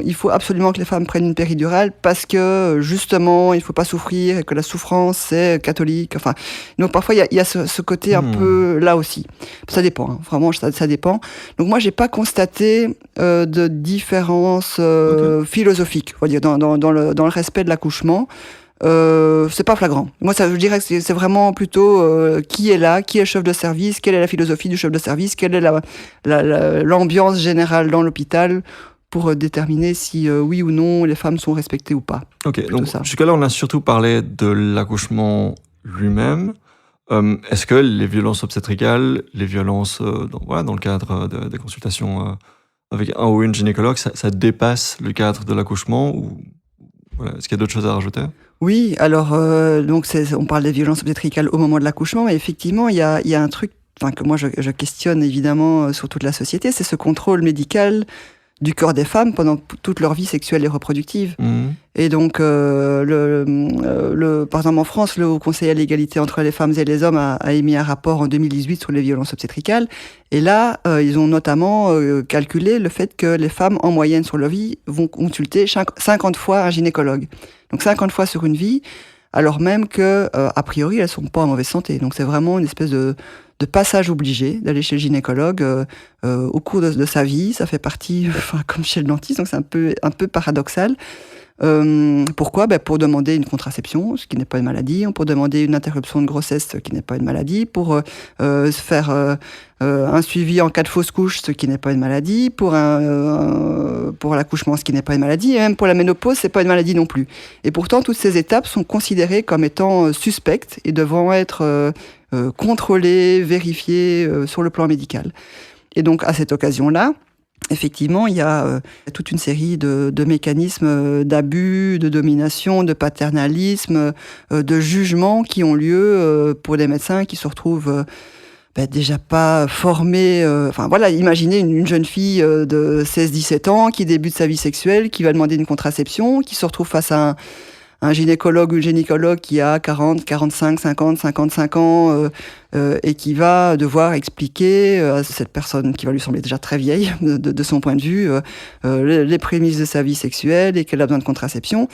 il faut absolument que les femmes prennent une péridurale parce que justement, il faut pas souffrir et que la souffrance c'est catholique. Enfin, donc parfois il y a ce côté un peu là aussi. Ça dépend, vraiment, ça dépend. Donc moi, j'ai pas constaté de différence philosophique, on va dire, dans le respect de l'accouchement. C'est pas flagrant. Moi, je dirais que c'est vraiment plutôt qui est là, qui est le chef de service, quelle est la philosophie du chef de service, quelle est l'ambiance générale dans l'hôpital pour déterminer si oui ou non les femmes sont respectées ou pas. Ok, donc jusqu'à là, on a surtout parlé de l'accouchement lui-même. Est-ce que les violences obstétricales, les violences dans le cadre des consultations avec un ou une gynécologue, ça dépasse le cadre de l'accouchement ou voilà, est-ce qu'il y a d'autres choses à rajouter ? Oui, alors donc on parle des violences obstétricales au moment de l'accouchement, mais effectivement il y a un truc que moi je questionne évidemment sur toute la société, c'est ce contrôle médical du corps des femmes pendant toute leur vie sexuelle et reproductive. Et donc, par exemple en France, le Haut Conseil à l'égalité entre les femmes et les hommes a émis un rapport en 2018 sur les violences obstétricales. Et là, ils ont notamment calculé le fait que les femmes, en moyenne sur leur vie, vont consulter 50 fois un gynécologue. Donc 50 fois sur une vie, alors même que, a priori, elles sont pas en mauvaise santé. Donc c'est vraiment une espèce de passage obligé d'aller chez le gynécologue au cours de sa vie. Ça fait partie, comme chez le dentiste, donc c'est un peu paradoxal. Pourquoi ? Pour demander une contraception, ce qui n'est pas une maladie, pour demander une interruption de grossesse, ce qui n'est pas une maladie, pour faire un suivi en cas de fausse couche, ce qui n'est pas une maladie, pour l'accouchement, ce qui n'est pas une maladie, et même pour la ménopause, c'est pas une maladie non plus. Et pourtant, toutes ces étapes sont considérées comme étant suspectes et devront être contrôlées, vérifiées sur le plan médical. Et donc, à cette occasion-là, effectivement, il y a toute une série de mécanismes d'abus, de domination, de paternalisme, de jugements qui ont lieu pour des médecins qui se retrouvent déjà pas formés. Imaginez une jeune fille de 16-17 ans qui débute sa vie sexuelle, qui va demander une contraception, qui se retrouve face à un gynécologue ou une gynécologue qui a 40, 45, 50, 55 ans et qui va devoir expliquer à cette personne qui va lui sembler déjà très vieille de son point de vue les prémices de sa vie sexuelle et qu'elle a besoin de contraception.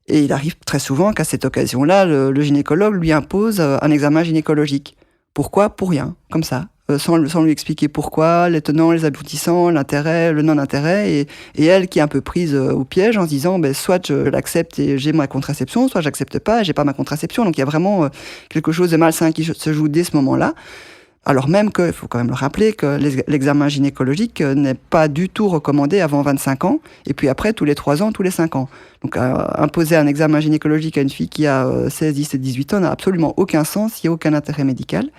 Et il arrive très souvent qu'à cette occasion-là, le gynécologue lui impose un examen gynécologique. Pourquoi ? Pour rien, comme ça. Sans lui expliquer pourquoi, les tenants, les aboutissants, l'intérêt, le non-intérêt, et elle qui est un peu prise au piège en se disant soit je l'accepte et j'ai ma contraception, soit j'accepte pas et j'ai pas ma contraception. Donc il y a vraiment quelque chose de malsain qui se joue dès ce moment-là. Alors même qu'il faut quand même le rappeler que l'examen gynécologique n'est pas du tout recommandé avant 25 ans, et puis après tous les 3 ans, tous les 5 ans. Donc imposer un examen gynécologique à une fille qui a 16, 17, 18 ans n'a absolument aucun sens, il n'y a aucun intérêt médical.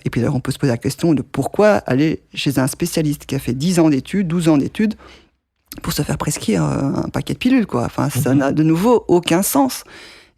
Et puis d'ailleurs, on peut se poser la question de pourquoi aller chez un spécialiste qui a fait 10 ans d'études, 12 ans d'études, pour se faire prescrire un paquet de pilules, quoi. Enfin, ça n'a de nouveau aucun sens.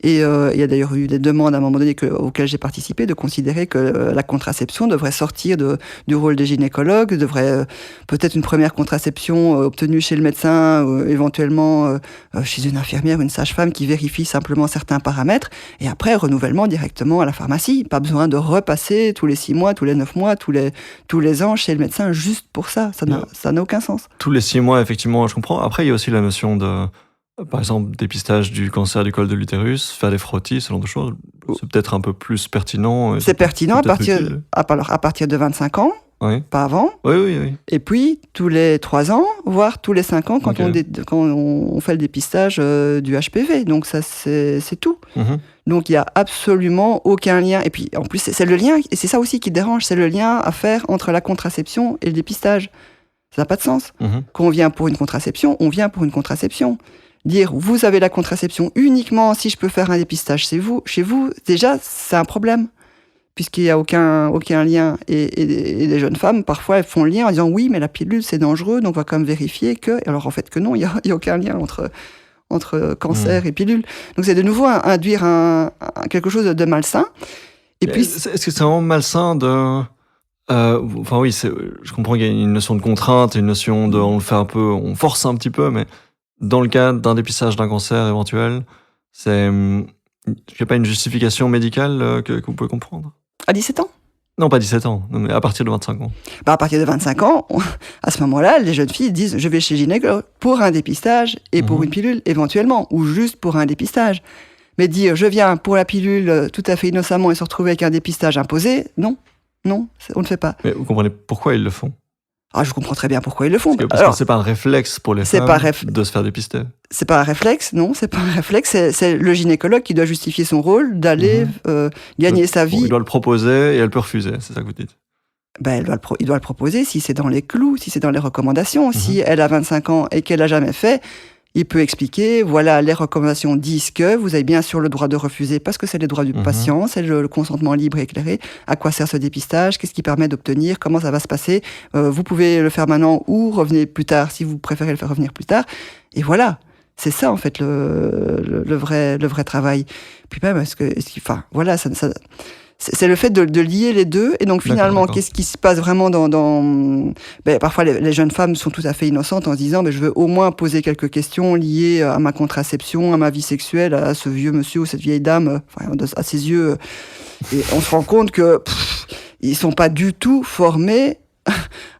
Et il y a d'ailleurs eu des demandes à un moment donné auxquelles j'ai participé de considérer que la contraception devrait sortir du rôle des gynécologues, devrait peut-être une première contraception obtenue chez le médecin, éventuellement chez une infirmière, une sage-femme qui vérifie simplement certains paramètres, et après renouvellement directement à la pharmacie. Pas besoin de repasser tous les 6 mois, tous les 9 mois, tous les ans chez le médecin juste pour ça. Ça n'a aucun sens. Tous les 6 mois, effectivement, je comprends. Après, il y a aussi la notion de... Par exemple, dépistage du cancer du col de l'utérus, faire des frottis, ce genre de choses, c'est peut-être un peu plus pertinent. C'est pertinent à partir de 25 ans, oui. Pas avant. Oui. Et puis, tous les 3 ans, voire tous les 5 ans, quand on fait le dépistage du HPV. Donc ça, c'est tout. Mm-hmm. Donc il n'y a absolument aucun lien. Et puis, en plus, c'est le lien, et c'est ça aussi qui dérange, c'est le lien à faire entre la contraception et le dépistage. Ça n'a pas de sens. Mm-hmm. Quand on vient pour une contraception, on vient pour une contraception. Dire vous avez la contraception uniquement si je peux faire un dépistage chez vous, déjà c'est un problème puisqu'il n'y a aucun lien et les jeunes femmes parfois elles font le lien en disant oui mais la pilule c'est dangereux donc on va quand même vérifier que, alors en fait que non, il y a aucun lien entre cancer et pilule. Donc c'est de nouveau induire quelque chose de malsain. Et puis est-ce que c'est vraiment malsain de je comprends qu'il y a une notion de contrainte, une notion de on le fait un peu, on force un petit peu, mais dans le cas d'un dépistage d'un cancer éventuel, il n'y a pas une justification médicale que vous pouvez comprendre ? À 17 ans ? Non, pas 17 ans, mais à partir de 25 ans. À partir de 25 ans, à ce moment-là, les jeunes filles disent « je vais chez le gynécologue pour un dépistage et pour une pilule éventuellement, ou juste pour un dépistage ». Mais dire « je viens pour la pilule tout à fait innocemment et se retrouver avec un dépistage imposé », non, on ne le fait pas. Mais vous comprenez pourquoi ils le font ? Je comprends très bien pourquoi ils le font. Parce que c'est pas un réflexe pour les femmes de se faire dépister. C'est pas un réflexe, non, c'est pas un réflexe. C'est le gynécologue qui doit justifier son rôle d'aller gagner sa vie. Il doit le proposer et elle peut refuser, c'est ça que vous dites. Il doit le proposer si c'est dans les clous, si c'est dans les recommandations. Si elle a 25 ans et qu'elle l'a jamais fait, il peut expliquer, voilà, les recommandations disent que vous avez bien sûr le droit de refuser parce que c'est les droits du patient, c'est le consentement libre et éclairé. À quoi sert ce dépistage ? Qu'est-ce qui permet d'obtenir ? Comment ça va se passer ? Vous pouvez le faire maintenant ou revenez plus tard si vous préférez le faire revenir plus tard. Et voilà. C'est ça, en fait, le vrai travail. Puis même, c'est le fait de lier les deux. Et donc, finalement, qu'est-ce qui se passe vraiment parfois, les jeunes femmes sont tout à fait innocentes en se disant, je veux au moins poser quelques questions liées à ma contraception, à ma vie sexuelle, à ce vieux monsieur ou cette vieille dame, à ses yeux. Et on se rend compte que ils sont pas du tout formés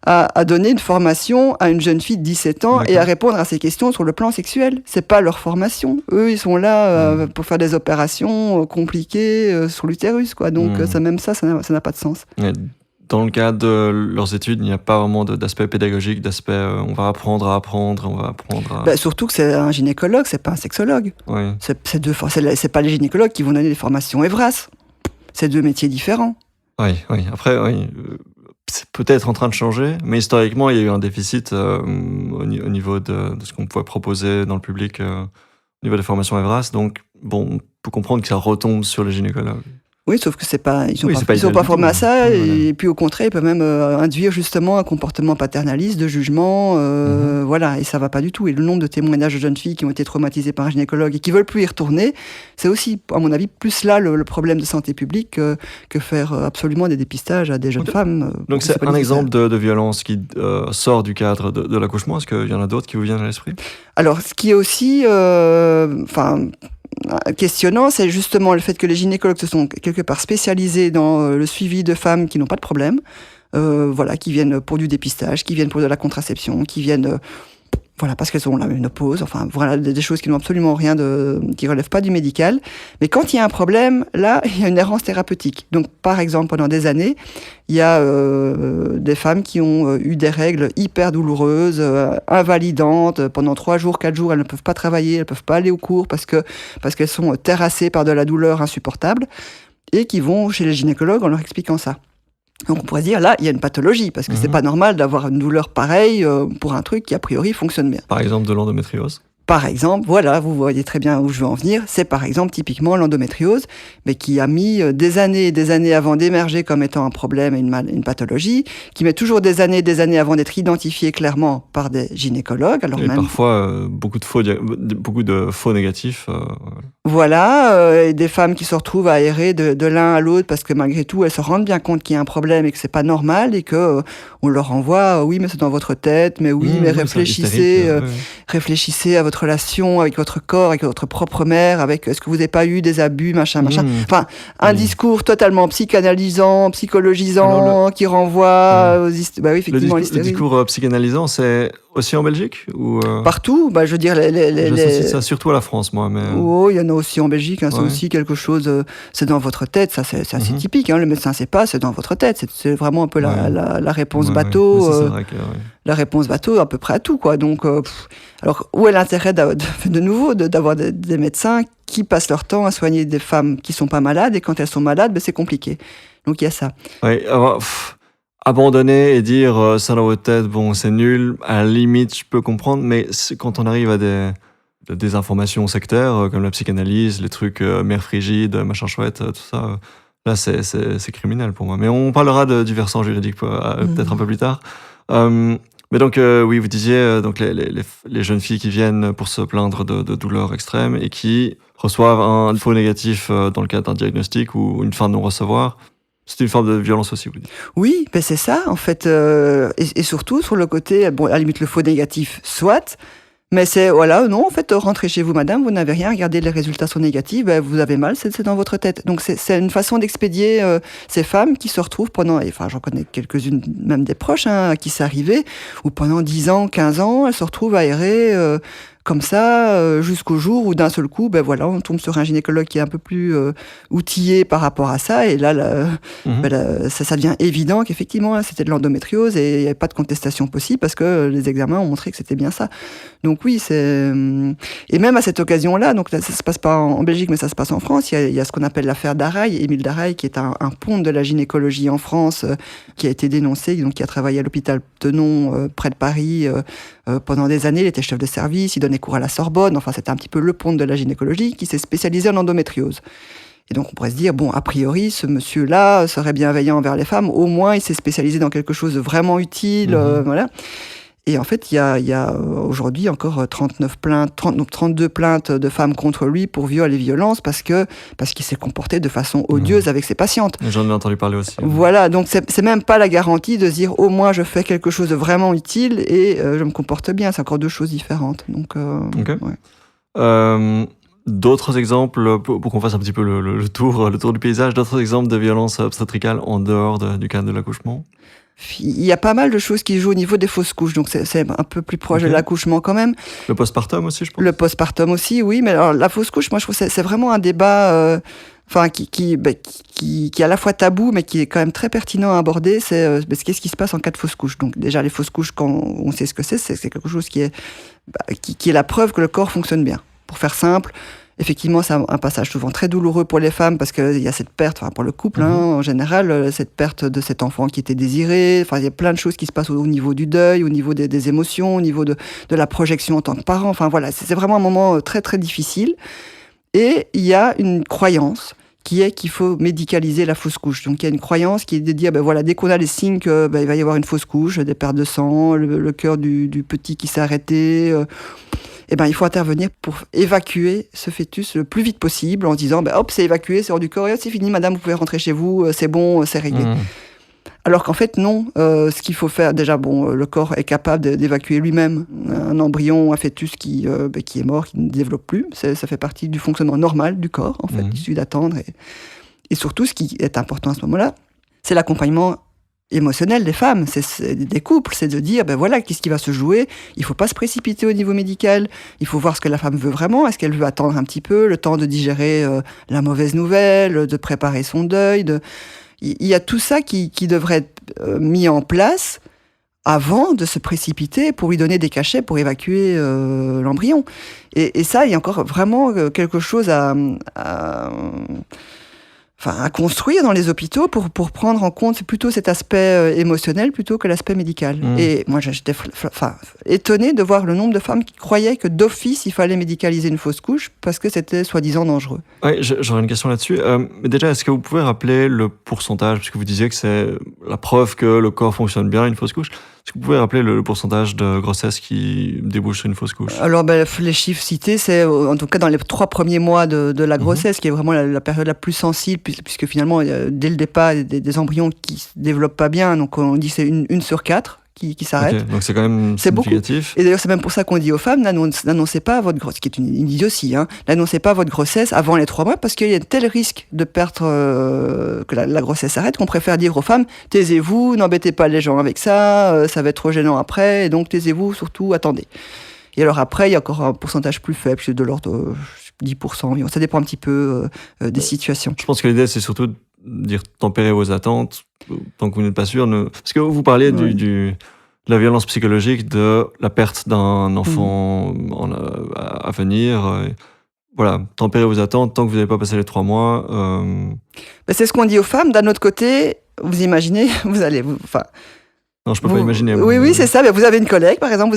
à donner une formation à une jeune fille de 17 ans et à répondre à ces questions sur le plan sexuel. C'est pas leur formation. Eux, ils sont là pour faire des opérations compliquées sur l'utérus, quoi. Donc, ça n'a pas de sens. dans le cadre de leurs études, il n'y a pas vraiment d'aspect pédagogique, d'aspect on va apprendre à apprendre, on va apprendre à... Surtout que c'est un gynécologue, c'est pas un sexologue. Oui. C'est pas les gynécologues qui vont donner des formations EVRAS. C'est 2 métiers différents. Oui. Après, oui, c'est peut-être en train de changer, mais historiquement, il y a eu un déficit au niveau de ce qu'on pouvait proposer dans le public au niveau des formations EVRAS. Donc, bon, on peut comprendre que ça retombe sur les gynécologues. Oui, sauf que ils sont Oui, pas formés à ça, Voilà. et puis au contraire, ils peuvent même induire justement un comportement paternaliste, de jugement, voilà, et ça va pas du tout. Et le nombre de témoignages de jeunes filles qui ont été traumatisées par un gynécologue et qui veulent plus y retourner, c'est aussi, à mon avis, plus là le problème de santé publique que faire absolument des dépistages à des jeunes femmes. Donc c'est un exemple de violence qui sort du cadre de l'accouchement. Est-ce qu'il y en a d'autres qui vous viennent à l'esprit? Alors, ce qui est aussi, questionnant, c'est justement le fait que les gynécologues se sont quelque part spécialisés dans le suivi de femmes qui n'ont pas de problème, voilà, qui viennent pour du dépistage, qui viennent pour de la contraception, qui viennent voilà, parce qu'elles ont la ménopause, enfin voilà, des choses qui n'ont absolument rien qui relèvent pas du médical. Mais quand il y a un problème, là, il y a une errance thérapeutique. Donc, par exemple, pendant des années, il y a des femmes qui ont eu des règles hyper douloureuses, invalidantes. Pendant 3 jours, 4 jours, elles ne peuvent pas travailler, elles ne peuvent pas aller au cours parce qu'elles sont terrassées par de la douleur insupportable, et qui vont chez les gynécologues en leur expliquant ça. Donc on pourrait dire, là, il y a une pathologie, parce que c'est pas normal d'avoir une douleur pareille pour un truc qui, a priori, fonctionne bien. Par exemple, de l'endométriose. Par exemple, voilà, vous voyez très bien où je veux en venir, c'est par exemple typiquement l'endométriose, mais qui a mis des années et des années avant d'émerger comme étant un problème et une pathologie, qui met toujours des années et des années avant d'être identifiée clairement par des gynécologues. Alors et même, parfois, beaucoup de faux négatifs. Voilà, et des femmes qui se retrouvent à errer de l'un à l'autre parce que malgré tout, elles se rendent bien compte qu'il y a un problème et que c'est pas normal, et que on leur envoie, oui, mais c'est dans votre tête, mais oui, mais réfléchissez à votre relation avec votre corps, avec votre propre mère, avec est-ce que vous n'avez pas eu des abus, machin. Enfin, un discours totalement psychanalysant, psychologisant, qui renvoie aux effectivement, le discours psychanalysant, c'est aussi en Belgique ou Partout, je veux dire, j'associe ça surtout à la France, moi. Mais... Oh, il y en a aussi en Belgique, c'est aussi quelque chose, c'est dans votre tête, ça c'est assez typique, le médecin sait pas, c'est dans votre tête, c'est vraiment un peu la réponse bateau, c'est vrai que, la réponse bateau à peu près à tout, quoi. Donc, alors, où est l'intérêt de nouveau d'avoir des médecins qui passent leur temps à soigner des femmes qui sont pas malades, et quand elles sont malades, c'est compliqué. Donc il y a ça. Oui, abandonner et dire ça dans votre tête, bon, c'est nul, à la limite, je peux comprendre, mais quand on arrive à des informations sectaires, comme la psychanalyse, les trucs mère frigide, machin chouette, tout ça, là, c'est criminel pour moi. Mais on parlera du versant juridique peut-être un peu plus tard. Mais donc, oui, vous disiez, donc les jeunes filles qui viennent pour se plaindre de douleurs extrêmes et qui reçoivent un faux négatif dans le cadre d'un diagnostic ou une fin de non-recevoir. C'est une forme de violence aussi, vous dites. Oui, c'est ça, en fait. Et surtout, sur le côté, bon, à la limite, le faux négatif, soit, mais c'est, voilà, non, en fait, rentrez chez vous, madame, vous n'avez rien, regardez, les résultats sont négatifs, vous avez mal, c'est dans votre tête. Donc, c'est une façon d'expédier ces femmes qui se retrouvent enfin, j'en connais quelques-unes, même des proches, à qui c'est arrivé, où pendant 10 ans, 15 ans, elles se retrouvent à errer comme ça, jusqu'au jour où d'un seul coup, voilà, on tombe sur un gynécologue qui est un peu plus outillé par rapport à ça, et là, ça devient évident qu'effectivement, c'était de l'endométriose, et il n'y avait pas de contestation possible, parce que les examens ont montré que c'était bien ça. Donc oui, et même à cette occasion-là, donc là, ça se passe pas en Belgique, mais ça se passe en France, il y a ce qu'on appelle l'affaire Daraille, Émile Daraille, qui est un ponte de la gynécologie en France, qui a été dénoncé, donc qui a travaillé à l'hôpital Tenon, près de Paris, pendant des années. Il était chef de service, il donnait cours à la Sorbonne, enfin c'était un petit peu le ponte de la gynécologie, qui s'est spécialisé en endométriose. Et donc on pourrait se dire, bon, a priori, ce monsieur-là serait bienveillant envers les femmes, au moins il s'est spécialisé dans quelque chose de vraiment utile, voilà. Et en fait, il y a aujourd'hui encore 32 plaintes de femmes contre lui pour viol et violence parce qu'il s'est comporté de façon odieuse avec ses patientes. J'en ai entendu parler aussi. Voilà, donc c'est même pas la garantie de se dire au moins je fais quelque chose de vraiment utile et je me comporte bien. C'est encore deux choses différentes. Donc, d'autres exemples, pour qu'on fasse un petit peu le tour du paysage, d'autres exemples de violences obstétricales en dehors du cadre de l'accouchement? Il y a pas mal de choses qui jouent au niveau des fausses couches, donc c'est un peu plus proche de l'accouchement quand même. Le postpartum aussi, je pense. Le postpartum aussi, oui, mais alors la fausse couche, moi je trouve que c'est vraiment un débat enfin qui est à la fois tabou, mais qui est quand même très pertinent à aborder, c'est qu'est-ce qui se passe en cas de fausse couche. Donc déjà, les fausses couches, quand on sait ce que c'est quelque chose qui est la preuve que le corps fonctionne bien. Pour faire simple, effectivement, c'est un passage souvent très douloureux pour les femmes parce qu'il y a cette perte, enfin pour le couple en général, cette perte de cet enfant qui était désiré. Enfin, il y a plein de choses qui se passent au niveau du deuil, au niveau des émotions, au niveau de la projection en tant que parent. Enfin voilà, c'est vraiment un moment très très difficile. Et il y a une croyance qui est qu'il faut médicaliser la fausse couche. Donc il y a une croyance qui est de dire, voilà, dès qu'on a les signes qu'il va y avoir une fausse couche, des pertes de sang, le cœur du petit qui s'est arrêté, il faut intervenir pour évacuer ce fœtus le plus vite possible en disant, hop, c'est évacué, c'est hors du corps, et c'est fini, madame, vous pouvez rentrer chez vous, c'est bon, c'est réglé. Alors qu'en fait, non. Ce qu'il faut faire, déjà, le corps est capable d'évacuer lui-même un embryon, un fœtus qui est mort, qui ne développe plus. Ça fait partie du fonctionnement normal du corps, en fait. Il suffit d'attendre. Et surtout, ce qui est important à ce moment-là, c'est l'accompagnement émotionnel des femmes, c'est des couples, c'est de dire, voilà, qu'est-ce qui va se jouer. Il ne faut pas se précipiter au niveau médical. Il faut voir ce que la femme veut vraiment. Est-ce qu'elle veut attendre un petit peu, le temps de digérer la mauvaise nouvelle, de préparer son deuil, il y a tout ça qui devrait être mis en place avant de se précipiter pour lui donner des cachets pour évacuer l'embryon. Et ça, il y a encore vraiment quelque chose à construire dans les hôpitaux pour prendre en compte plutôt cet aspect émotionnel plutôt que l'aspect médical. Et moi, j'étais étonnée de voir le nombre de femmes qui croyaient que d'office, il fallait médicaliser une fausse couche parce que c'était soi-disant dangereux. Oui, j'aurais une question là-dessus. Mais déjà, est-ce que vous pouvez rappeler le pourcentage, puisque vous disiez que c'est la preuve que le corps fonctionne bien, une fausse couche. Est-ce que vous pouvez rappeler le pourcentage de grossesse qui débouche sur une fausse couche? Alors, les chiffres cités, c'est en tout cas dans les 3 premiers mois de la grossesse, qui est vraiment la période la plus sensible, puisque finalement, dès le départ, il y a des embryons qui ne se développent pas bien. Donc, on dit que c'est une sur 4 qui s'arrête. Okay, donc, c'est quand même significatif. Beaucoup. Et d'ailleurs, c'est même pour ça qu'on dit aux femmes, n'annoncez pas votre grossesse, ce qui est une idiotie, n'annoncez pas votre grossesse avant les 3 mois, parce qu'il y a tel risque de perdre, que la grossesse s'arrête, qu'on préfère dire aux femmes, taisez-vous, n'embêtez pas les gens avec ça, ça va être trop gênant après, et donc taisez-vous, surtout, attendez. Et alors après, il y a encore un pourcentage plus faible, c'est de l'ordre de 10%, ça dépend un petit peu des situations. Je pense que l'idée, c'est surtout de dire tempérer vos attentes, tant que vous n'êtes pas sûr. Parce que vous parliez de la violence psychologique, de la perte d'un enfant à venir. Voilà, tempérez vos attentes tant que vous n'avez pas passé les 3 mois. C'est ce qu'on dit aux femmes. D'un autre côté, vous imaginez, Non, je peux pas imaginer. Oui, c'est ça. Vous avez une collègue, par exemple,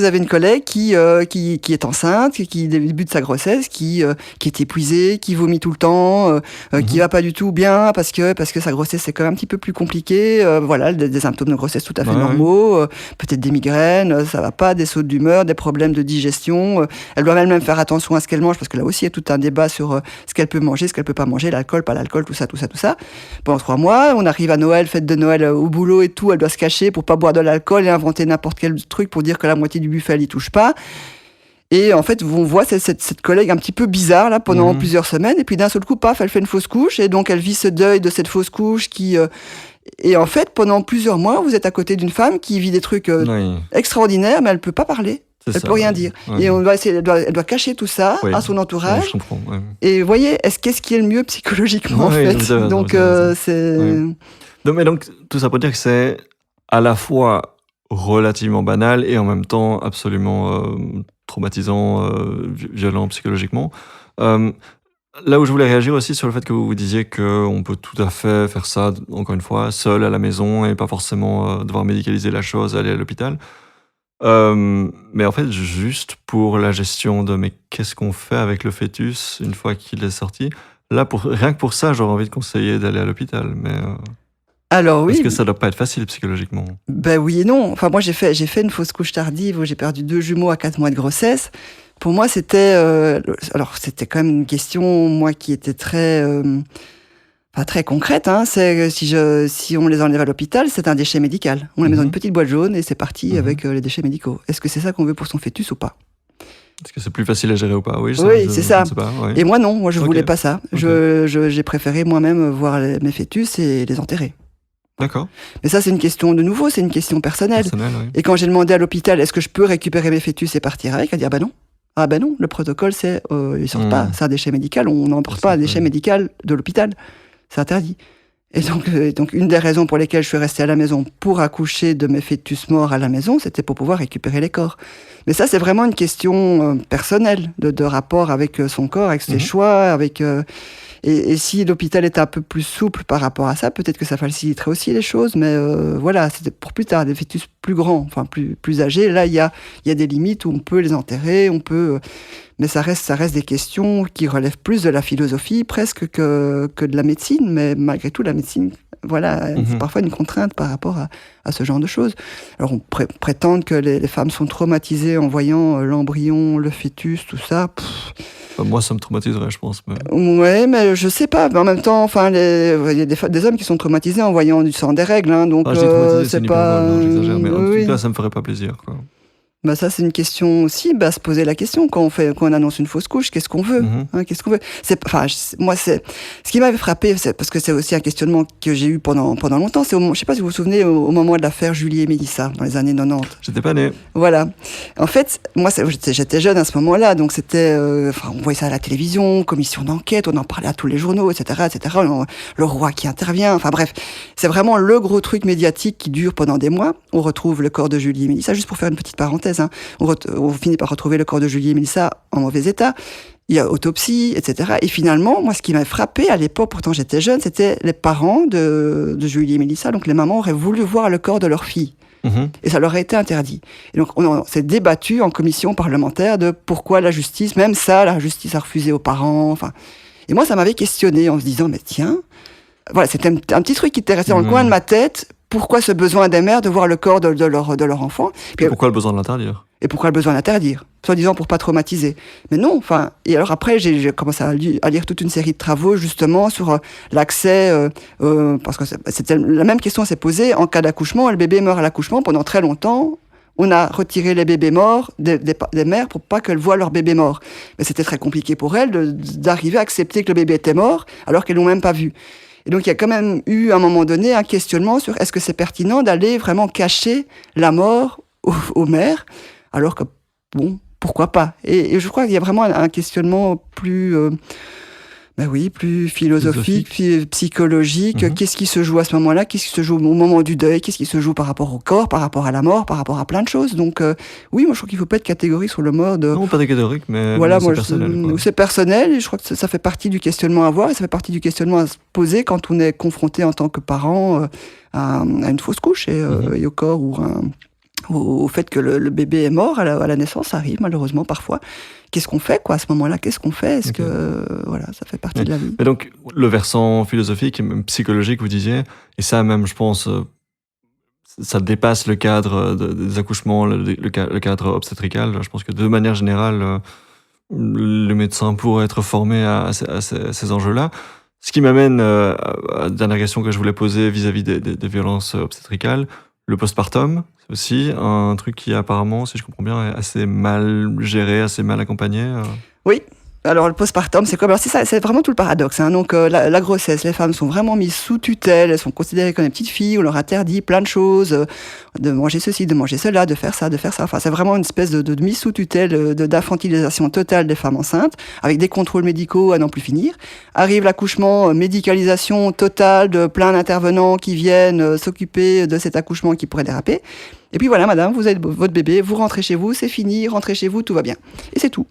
qui est enceinte, qui débute sa grossesse, qui est épuisée, qui vomit tout le temps, qui va pas du tout bien parce que sa grossesse c'est quand même un petit peu plus compliqué. Voilà, des symptômes de grossesse tout à fait normaux, peut-être des migraines, ça va pas, des sautes d'humeur, des problèmes de digestion. Elle doit même faire attention à ce qu'elle mange parce que là aussi il y a tout un débat sur ce qu'elle peut manger, ce qu'elle peut pas manger, l'alcool, pas l'alcool, tout ça. Pendant 3 mois, on arrive à Noël, fête de Noël au boulot et tout, elle doit se cacher pour pas boire de l'alcool et inventer n'importe quel truc pour dire que la moitié du buffet elle y touche pas. Et en fait, on voit cette collègue un petit peu bizarre là pendant plusieurs semaines, et puis d'un seul coup, paf, elle fait une fausse couche, et donc elle vit ce deuil de cette fausse couche qui et en fait, pendant plusieurs mois, vous êtes à côté d'une femme qui vit des trucs extraordinaires, mais elle peut pas parler. Elle peut rien dire. Et elle doit cacher tout ça à son entourage. Je comprends. Et vous voyez, qu'est-ce qui est le mieux psychologiquement en fait. Donc c'est. Mais donc tout ça pour dire que c'est à la fois relativement banal et en même temps absolument traumatisant, violent psychologiquement. Là où je voulais réagir aussi sur le fait que vous disiez qu'on peut tout à fait faire ça, encore une fois, seul à la maison et pas forcément devoir médicaliser la chose, aller à l'hôpital. Mais en fait, juste pour la gestion de mais qu'est-ce qu'on fait avec le fœtus une fois qu'il est sorti, là, rien que pour ça, j'aurais envie de conseiller d'aller à l'hôpital. Mais alors oui. Est-ce que ça doit pas être facile psychologiquement? Oui et non. Enfin, moi, j'ai fait une fausse couche tardive où j'ai perdu 2 jumeaux à 4 mois de grossesse. Pour moi, c'était quand même une question, moi, qui était très concrète. C'est si on les enlève à l'hôpital, c'est un déchet médical. On les met dans une petite boîte jaune et c'est parti avec les déchets médicaux. Est-ce que c'est ça qu'on veut pour son fœtus ou pas? Est-ce que c'est plus facile à gérer ou pas? Oui, c'est ça. Je sais pas, Et moi, non. Moi, je voulais pas ça. J'ai préféré moi-même voir mes fœtus et les enterrer. D'accord. Mais ça, c'est une question, de nouveau, c'est une question personnelle. Oui. Et quand j'ai demandé à l'hôpital, est-ce que je peux récupérer mes fœtus et partir avec, elle a dit, non. Ah ben non, le protocole, c'est ils sortent pas, c'est un déchet médical, on n'emporte pas un déchet Ouais. médical de l'hôpital, c'est interdit. Et donc une des raisons pour lesquelles je suis restée à la maison pour accoucher de mes fœtus morts à la maison, c'était pour pouvoir récupérer les corps. Mais ça, c'est vraiment une question personnelle, de rapport avec son corps, avec ses choix, avec... Et si l'hôpital était un peu plus souple par rapport à ça, peut-être que ça faciliterait aussi les choses, mais voilà, c'était pour plus tard, des fœtus plus grands, enfin plus âgés. Là, il y a des limites où on peut les enterrer, mais ça reste des questions qui relèvent plus de la philosophie presque que de la médecine, mais malgré tout, la médecine, voilà, c'est parfois une contrainte par rapport à ce genre de choses. Alors, on prétend que les femmes sont traumatisées en voyant l'embryon, le fœtus, tout ça. Moi, ça me traumatiserait, je pense. Mais... Ouais, mais je sais pas. Mais en même temps, enfin, il y a des hommes qui sont traumatisés en voyant du sang des règles, hein, donc je dis traumatisé, c'est pas. Non, j'exagère, mais en oui. tout cas, ça me ferait pas plaisir, quoi. Bah ça, c'est une question aussi, se poser la question quand on annonce une fausse couche, qu'est-ce qu'on veut, qu'est-ce qu'on veut. Moi, ce qui m'avait frappé, c'est parce que c'est aussi un questionnement que j'ai eu pendant longtemps. Je sais pas si vous vous souvenez, au moment de l'affaire Julie et Mélissa, dans les années 90. J'étais pas né. Voilà. En fait, moi, j'étais jeune à ce moment-là, donc c'était, on voyait ça à la télévision, commission d'enquête, on en parlait à tous les journaux, etc., etc. Le roi qui intervient, enfin bref, c'est vraiment le gros truc médiatique qui dure pendant des mois. On retrouve le corps de Julie et Mélissa, juste pour faire une petite parenthèse. On finit par retrouver le corps de Julie et Mélissa en mauvais état. Il y a autopsie, etc. Et finalement, moi, ce qui m'a frappé à l'époque, pourtant j'étais jeune, c'était les parents de Julie et Mélissa. Donc les mamans auraient voulu voir le corps de leur fille. Et ça leur a été interdit. Et donc on s'est débattu en commission parlementaire de pourquoi la justice, même ça, la justice a refusé aux parents. Enfin, et moi, ça m'avait questionné en se disant, mais tiens, voilà, c'était un petit truc qui était resté dans le coin de ma tête. Pourquoi ce besoin des mères de voir le corps de leur enfant? Et pourquoi le besoin de l'interdire? Et pourquoi le besoin d'interdire? Soi-disant pour pas traumatiser. Mais non, enfin... Et alors après, j'ai commencé à lire toute une série de travaux, justement, sur l'accès... parce que c'était la même question s'est posée. En cas d'accouchement, le bébé meurt à l'accouchement. Pendant très longtemps, on a retiré les bébés morts des mères pour pas qu'elles voient leur bébé mort. Mais c'était très compliqué pour elles d'arriver à accepter que le bébé était mort, alors qu'elles l'ont même pas vu. Et donc, il y a quand même eu, à un moment donné, un questionnement sur est-ce que c'est pertinent d'aller vraiment cacher la mort aux mères, alors que, bon, pourquoi pas? Et je crois qu'il y a vraiment un questionnement plus... plus philosophique, puis psychologique. Qu'est-ce qui se joue à ce moment-là? Qu'est-ce qui se joue au moment du deuil? Qu'est-ce qui se joue par rapport au corps, par rapport à la mort, par rapport à plein de choses? Donc, oui, moi, je crois qu'il ne faut pas être catégorique sur le mort de... Non, pas de catégorique, mais voilà, c'est personnel. C'est personnel, et je crois que ça fait partie du questionnement à avoir, et ça fait partie du questionnement à se poser quand on est confronté en tant que parent à une fausse couche, et au corps ou au fait que le bébé est mort à la naissance, ça arrive malheureusement parfois. Qu'est-ce qu'on fait, quoi, à ce moment-là? Qu'est-ce qu'on fait? Est-ce que, voilà, ça fait partie de la vie. Et donc, le versant philosophique et même psychologique, vous disiez, et ça même, je pense, ça dépasse le cadre des accouchements, le cadre obstétrical. Je pense que de manière générale, le médecin pourrait être formé à ces enjeux-là. Ce qui m'amène à la dernière question que je voulais poser vis-à-vis des violences obstétricales. Le postpartum, c'est aussi un truc qui apparemment, si je comprends bien, est assez mal géré, assez mal accompagné. Oui. Alors le postpartum, c'est quoi? Alors c'est vraiment tout le paradoxe. Hein. Donc la grossesse, les femmes sont vraiment mises sous tutelle, elles sont considérées comme des petites filles, on leur interdit plein de choses, de manger ceci, de manger cela, de faire ça, de faire ça. Enfin, c'est vraiment une espèce de mise sous tutelle, d'infantilisation totale des femmes enceintes, avec des contrôles médicaux à n'en plus finir. Arrive l'accouchement, médicalisation totale de plein d'intervenants qui viennent s'occuper de cet accouchement qui pourrait déraper. Et puis voilà, madame, vous avez votre bébé, vous rentrez chez vous, c'est fini, rentrez chez vous, tout va bien. Et c'est tout.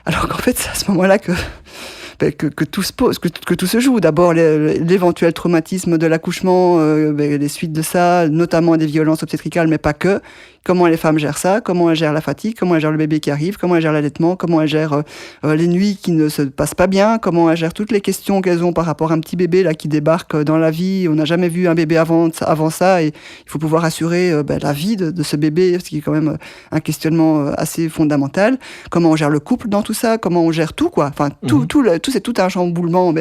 Alors qu'en fait, c'est à ce moment-là que tout se pose, que tout se joue. D'abord, l'éventuel traumatisme de l'accouchement, les suites de ça, notamment des violences obstétricales, mais pas que. Comment les femmes gèrent ça, comment elles gèrent la fatigue, comment elles gèrent le bébé qui arrive, comment elles gèrent l'allaitement, comment elles gèrent les nuits qui ne se passent pas bien, comment elles gèrent toutes les questions qu'elles ont par rapport à un petit bébé là qui débarque dans la vie. On n'a jamais vu un bébé avant ça, et il faut pouvoir assurer la vie de ce bébé, ce qui est quand même un questionnement assez fondamental. Comment on gère le couple dans tout ça, comment on gère tout, quoi. Enfin, c'est tout un chamboulement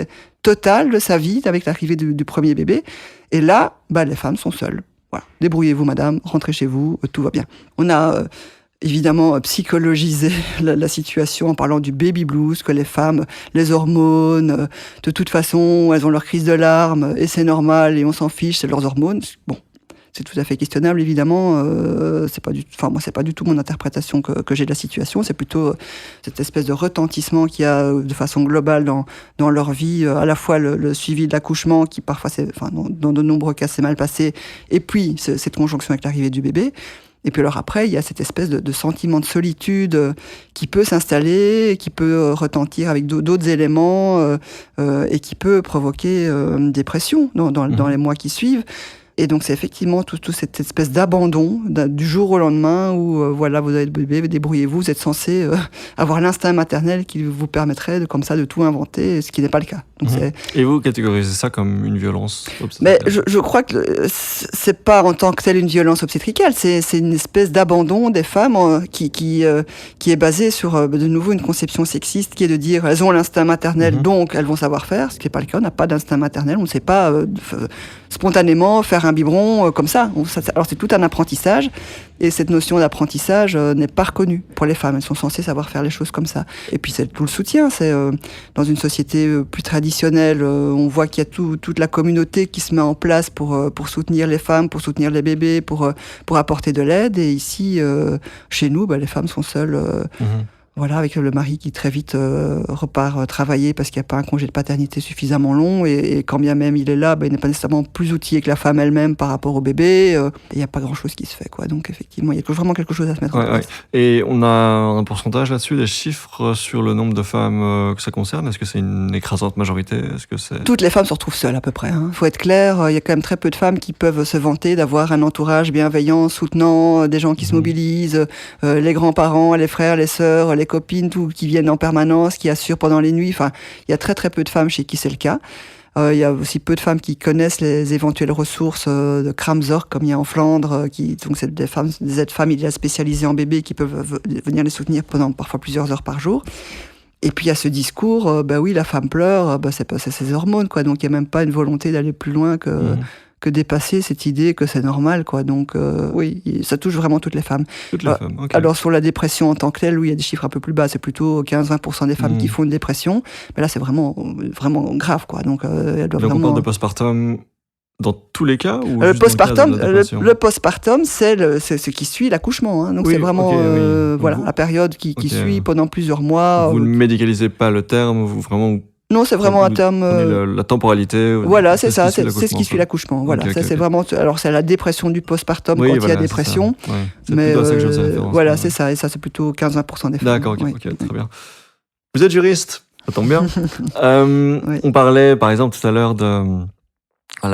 total de sa vie avec l'arrivée du premier bébé. Et là, les femmes sont seules. Voilà. Débrouillez-vous, madame, rentrez chez vous, tout va bien. On a évidemment psychologisé la situation en parlant du baby blues, que les femmes, les hormones, de toute façon, elles ont leur crise de larmes, et c'est normal, et on s'en fiche, c'est leurs hormones. Bon, c'est tout à fait questionnable, évidemment. Moi, c'est pas du tout mon interprétation que j'ai de la situation. C'est plutôt cette espèce de retentissement qu'il y a de façon globale dans leur vie, à la fois le suivi de l'accouchement, qui parfois, dans de nombreux cas, s'est mal passé, et puis cette conjonction avec l'arrivée du bébé. Et puis alors après, il y a cette espèce de sentiment de solitude qui peut s'installer, qui peut retentir avec d'autres éléments et qui peut provoquer une dépression dans les mois qui suivent. Et donc c'est effectivement toute cette espèce d'abandon du jour au lendemain où voilà, vous avez le bébé, débrouillez-vous, vous êtes censé avoir l'instinct maternel qui vous permettrait comme ça de tout inventer, ce qui n'est pas le cas. Donc Et vous catégorisez ça comme une violence obstétricale? Mais je crois que c'est pas en tant que telle une violence obstétricale, c'est une espèce d'abandon des femmes qui est basée sur de nouveau une conception sexiste qui est de dire elles ont l'instinct maternel, donc elles vont savoir faire, ce qui n'est pas le cas. On n'a pas d'instinct maternel, on ne sait pas spontanément faire un biberon comme ça. Alors c'est tout un apprentissage, et cette notion d'apprentissage n'est pas reconnue pour les femmes. Elles sont censées savoir faire les choses comme ça. Et puis c'est tout le soutien. C'est dans une société plus traditionnelle, on voit qu'il y a toute la communauté qui se met en place pour soutenir les femmes, pour soutenir les bébés, pour apporter de l'aide. Et ici, chez nous, les femmes sont seules. Voilà, avec le mari qui très vite repart travailler parce qu'il n'y a pas un congé de paternité suffisamment long, et quand bien même il est là, il n'est pas nécessairement plus outillé que la femme elle-même par rapport au bébé, et il n'y a pas grand-chose qui se fait, quoi. Donc effectivement, il y a vraiment quelque chose à se mettre en place. Ouais. Et on a un pourcentage là-dessus, des chiffres sur le nombre de femmes que ça concerne? Est-ce que c'est une écrasante majorité? Toutes les femmes se retrouvent seules à peu près. Faut être clair, il y a quand même très peu de femmes qui peuvent se vanter d'avoir un entourage bienveillant, soutenant, des gens qui se mobilisent, les grands-parents, les frères, les sœurs, les copines, qui viennent en permanence, qui assurent pendant les nuits. Enfin, il y a très très peu de femmes chez qui c'est le cas. Il y a aussi peu de femmes qui connaissent les éventuelles ressources de Kramzorg, comme il y a en Flandre, donc c'est des aides familiales spécialisées en bébés qui peuvent venir les soutenir pendant parfois plusieurs heures par jour. Et puis il y a ce discours, oui, la femme pleure, c'est ses hormones, quoi. Donc il n'y a même pas une volonté d'aller plus loin que dépasser cette idée que c'est normal, quoi. Donc oui, ça touche vraiment toutes les femmes. Toutes les femmes, ok. Alors sur la dépression en tant que telle, où il y a des chiffres un peu plus bas, c'est plutôt 15-20% des femmes qui font une dépression. Mais là, c'est vraiment, vraiment grave, quoi. Donc elles doivent on parle de postpartum dans tous les cas, ou le postpartum, c'est ce qui suit l'accouchement, hein. Donc c'est vraiment la période qui suit pendant plusieurs mois. Vous ne médicalisez pas le terme, vous vraiment... Non, c'est vraiment un terme. La temporalité. Voilà, c'est ça, c'est ce qui suit l'accouchement. Voilà, c'est vraiment. Alors c'est la dépression du postpartum quand il y a dépression. C'est plutôt à ça que je faisais référence. Voilà, c'est ça, et ça c'est plutôt 15-20% des femmes. D'accord, ok, très bien. Vous êtes juriste, ça tombe bien. On parlait, par exemple, tout à l'heure de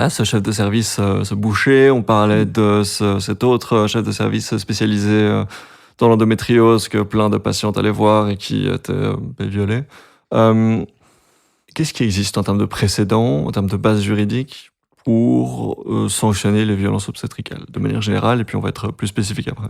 ce chef de service, ce boucher. On parlait de cet autre chef de service spécialisé dans l'endométriose que plein de patientes allaient voir et qui était violée. Qu'est-ce qui existe en termes de précédents, en termes de base juridique pour sanctionner les violences obstétricales de manière générale, et puis on va être plus spécifique après?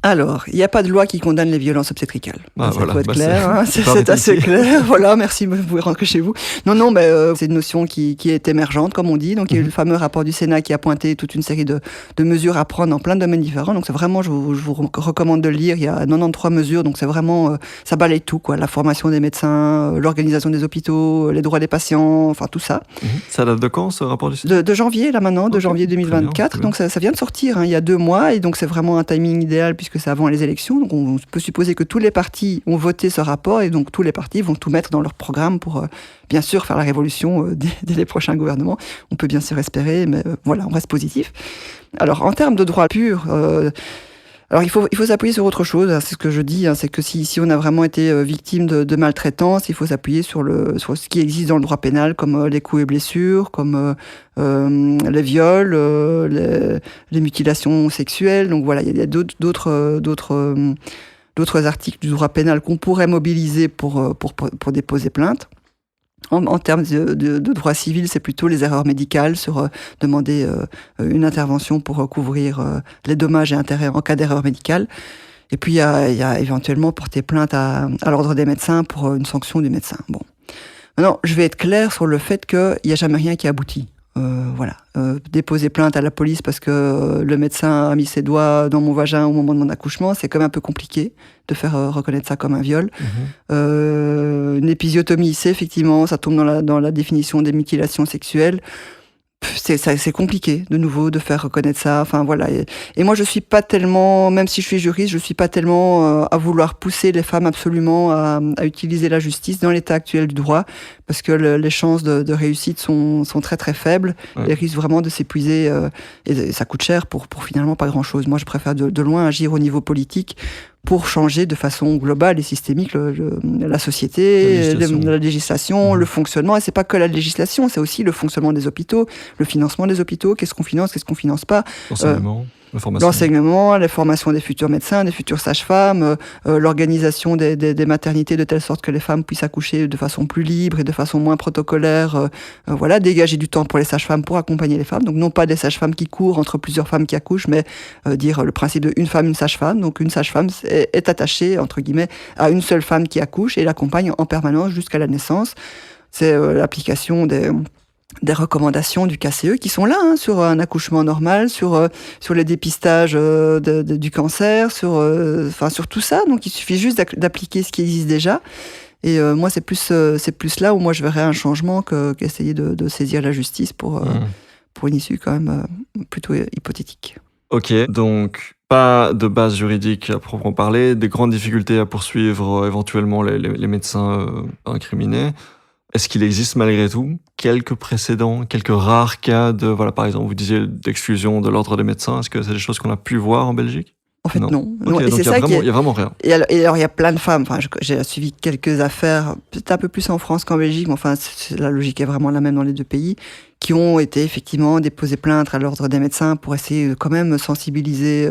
Alors, il n'y a pas de loi qui condamne les violences obstétricales. Ça faut être clair, hein, c'est assez clair. Voilà, merci, vous pouvez rentrer chez vous. Non, mais c'est une notion qui est émergente, comme on dit. Donc, il y a eu le fameux rapport du Sénat qui a pointé toute une série de mesures à prendre dans plein de domaines différents. Donc, c'est vraiment, je vous recommande de le lire. Il y a 93 mesures, donc c'est vraiment, ça balaye tout, quoi. La formation des médecins, l'organisation des hôpitaux, les droits des patients, enfin tout ça. Ça date de quand, ce rapport du Sénat? De janvier, là maintenant, de janvier 2024. Donc, ça vient de sortir, hein, il y a 2 mois, et donc c'est vraiment un timing idéal puisque c'est avant les élections. Donc on peut supposer que tous les partis ont voté ce rapport, et donc tous les partis vont tout mettre dans leur programme pour bien sûr faire la révolution dès les prochains gouvernements. On peut bien sûr espérer, mais voilà, on reste positif. Alors en termes de droit pur, alors il faut s'appuyer sur autre chose, hein, c'est ce que je dis, hein, c'est que si on a vraiment été victime de maltraitance, il faut s'appuyer sur ce qui existe dans le droit pénal, comme les coups et blessures, comme les viols, les mutilations sexuelles. Donc voilà, il y a d'autres articles du droit pénal qu'on pourrait mobiliser pour déposer plainte. En termes de droit civil, c'est plutôt les erreurs médicales, sur demander une intervention pour couvrir les dommages et intérêts en cas d'erreur médicale. Et puis, il y a éventuellement porter plainte à l'ordre des médecins pour une sanction du médecin. Bon. Maintenant, je vais être clair sur le fait qu'il n'y a jamais rien qui aboutit. Voilà. Déposer plainte à la police parce que le médecin a mis ses doigts dans mon vagin au moment de mon accouchement, c'est quand même un peu compliqué de faire reconnaître ça comme un viol. Une épisiotomie, c'est effectivement, ça tombe dans la définition des mutilations sexuelles. C'est compliqué, de nouveau, de faire reconnaître ça. Enfin, voilà. Et moi, je suis pas tellement, même si je suis juriste, je suis pas tellement à vouloir pousser les femmes absolument à utiliser la justice dans l'état actuel du droit, parce que les chances de réussite sont très très faibles. Ouais. Elles risquent vraiment de s'épuiser et ça coûte cher pour finalement pas grand-chose. Moi, je préfère de loin agir au niveau politique pour changer de façon globale et systémique la société, la législation, le fonctionnement. Et c'est pas que la législation, c'est aussi le fonctionnement des hôpitaux, le financement des hôpitaux, qu'est-ce qu'on finance, qu'est-ce qu'on finance pas. L'enseignement, la formation des futurs médecins, des futures sages-femmes, l'organisation des maternités de telle sorte que les femmes puissent accoucher de façon plus libre et de façon moins protocolaire. Voilà, dégager du temps pour les sages-femmes pour accompagner les femmes. Donc non pas des sages-femmes qui courent entre plusieurs femmes qui accouchent, mais dire le principe de une femme, une sage-femme. Donc une sage-femme est attachée, entre guillemets, à une seule femme qui accouche et l'accompagne en permanence jusqu'à la naissance. C'est l'application des recommandations du KCE qui sont là, sur un accouchement normal, sur le dépistage du cancer, sur tout ça. Donc il suffit juste d'appliquer ce qui existe déjà. Et moi, c'est plus là où moi je verrais un changement qu'essayer de saisir la justice pour une issue quand même plutôt hypothétique. Ok, donc pas de base juridique à proprement parler, des grandes difficultés à poursuivre éventuellement les médecins incriminés. Est-ce qu'il existe malgré tout quelques précédents, quelques rares cas de, voilà, par exemple, vous disiez d'exclusion de l'ordre des médecins, est-ce que c'est des choses qu'on a pu voir en Belgique ? En fait, non. Okay, et donc c'est ça il y a vraiment rien. Et alors, il y a plein de femmes. Enfin, j'ai suivi quelques affaires, peut-être un peu plus en France qu'en Belgique, mais enfin, la logique est vraiment la même dans les deux pays, qui ont été effectivement déposées plainte à l'ordre des médecins pour essayer de quand même sensibiliser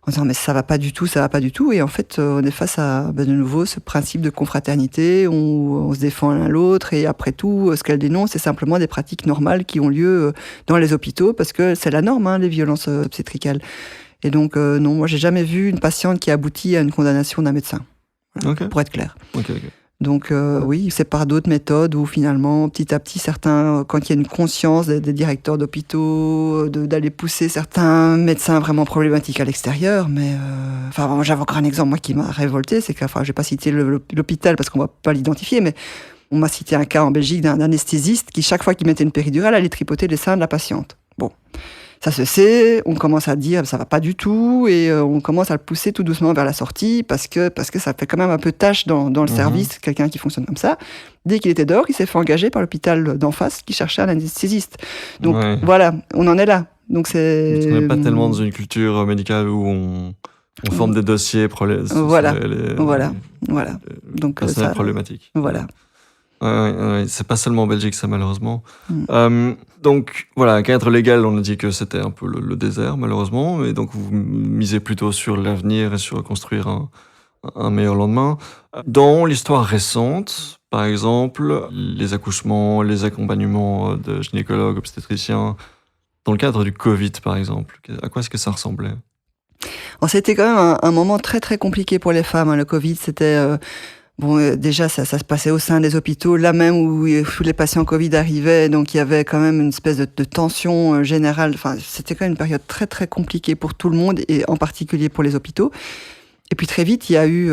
en disant mais ça va pas du tout. Et en fait, on est face à de nouveau ce principe de confraternité, on se défend l'un l'autre, et après tout, ce qu'elle dénonce, c'est simplement des pratiques normales qui ont lieu dans les hôpitaux, parce que c'est la norme, les violences obstétricales. Et donc, non, moi, j'ai jamais vu une patiente qui aboutit à une condamnation d'un médecin. Voilà, pour être clair. Okay. Donc, oui, c'est par d'autres méthodes où finalement, petit à petit, certains, quand il y a une conscience des directeurs d'hôpitaux, d'aller pousser certains médecins vraiment problématiques à l'extérieur. Mais, moi, j'avais encore un exemple, moi, qui m'a révolté, c'est que, je vais pas citer l'hôpital parce qu'on va pas l'identifier, mais on m'a cité un cas en Belgique d'un anesthésiste qui, chaque fois qu'il mettait une péridurale, allait tripoter les seins de la patiente. Bon. Ça se sait, on commence à dire ça va pas du tout, et on commence à le pousser tout doucement vers la sortie parce que ça fait quand même un peu tâche dans le service, quelqu'un qui fonctionne comme ça. Dès qu'il était dehors, il s'est fait engager par l'hôpital d'en face qui cherchait un anesthésiste. Donc voilà, on en est là. Donc c'est. On n'est pas tellement dans une culture médicale où on forme des dossiers pour les. Voilà. Donc ça problématique. Voilà. Ouais, c'est pas seulement en Belgique, ça, malheureusement. Donc, voilà, cadre légal, on a dit que c'était un peu le désert, malheureusement, et donc vous misez plutôt sur l'avenir et sur construire un meilleur lendemain. Dans l'histoire récente, par exemple, les accouchements, les accompagnements de gynécologues, obstétriciens, dans le cadre du Covid, par exemple, à quoi est-ce que ça ressemblait ? Alors, c'était quand même un moment très très compliqué pour les femmes, le Covid, c'était... déjà, ça se passait au sein des hôpitaux, là même où les patients Covid arrivaient, donc il y avait quand même une espèce de tension générale. Enfin, c'était quand même une période très très compliquée pour tout le monde, et en particulier pour les hôpitaux. Et puis très vite, il y a eu,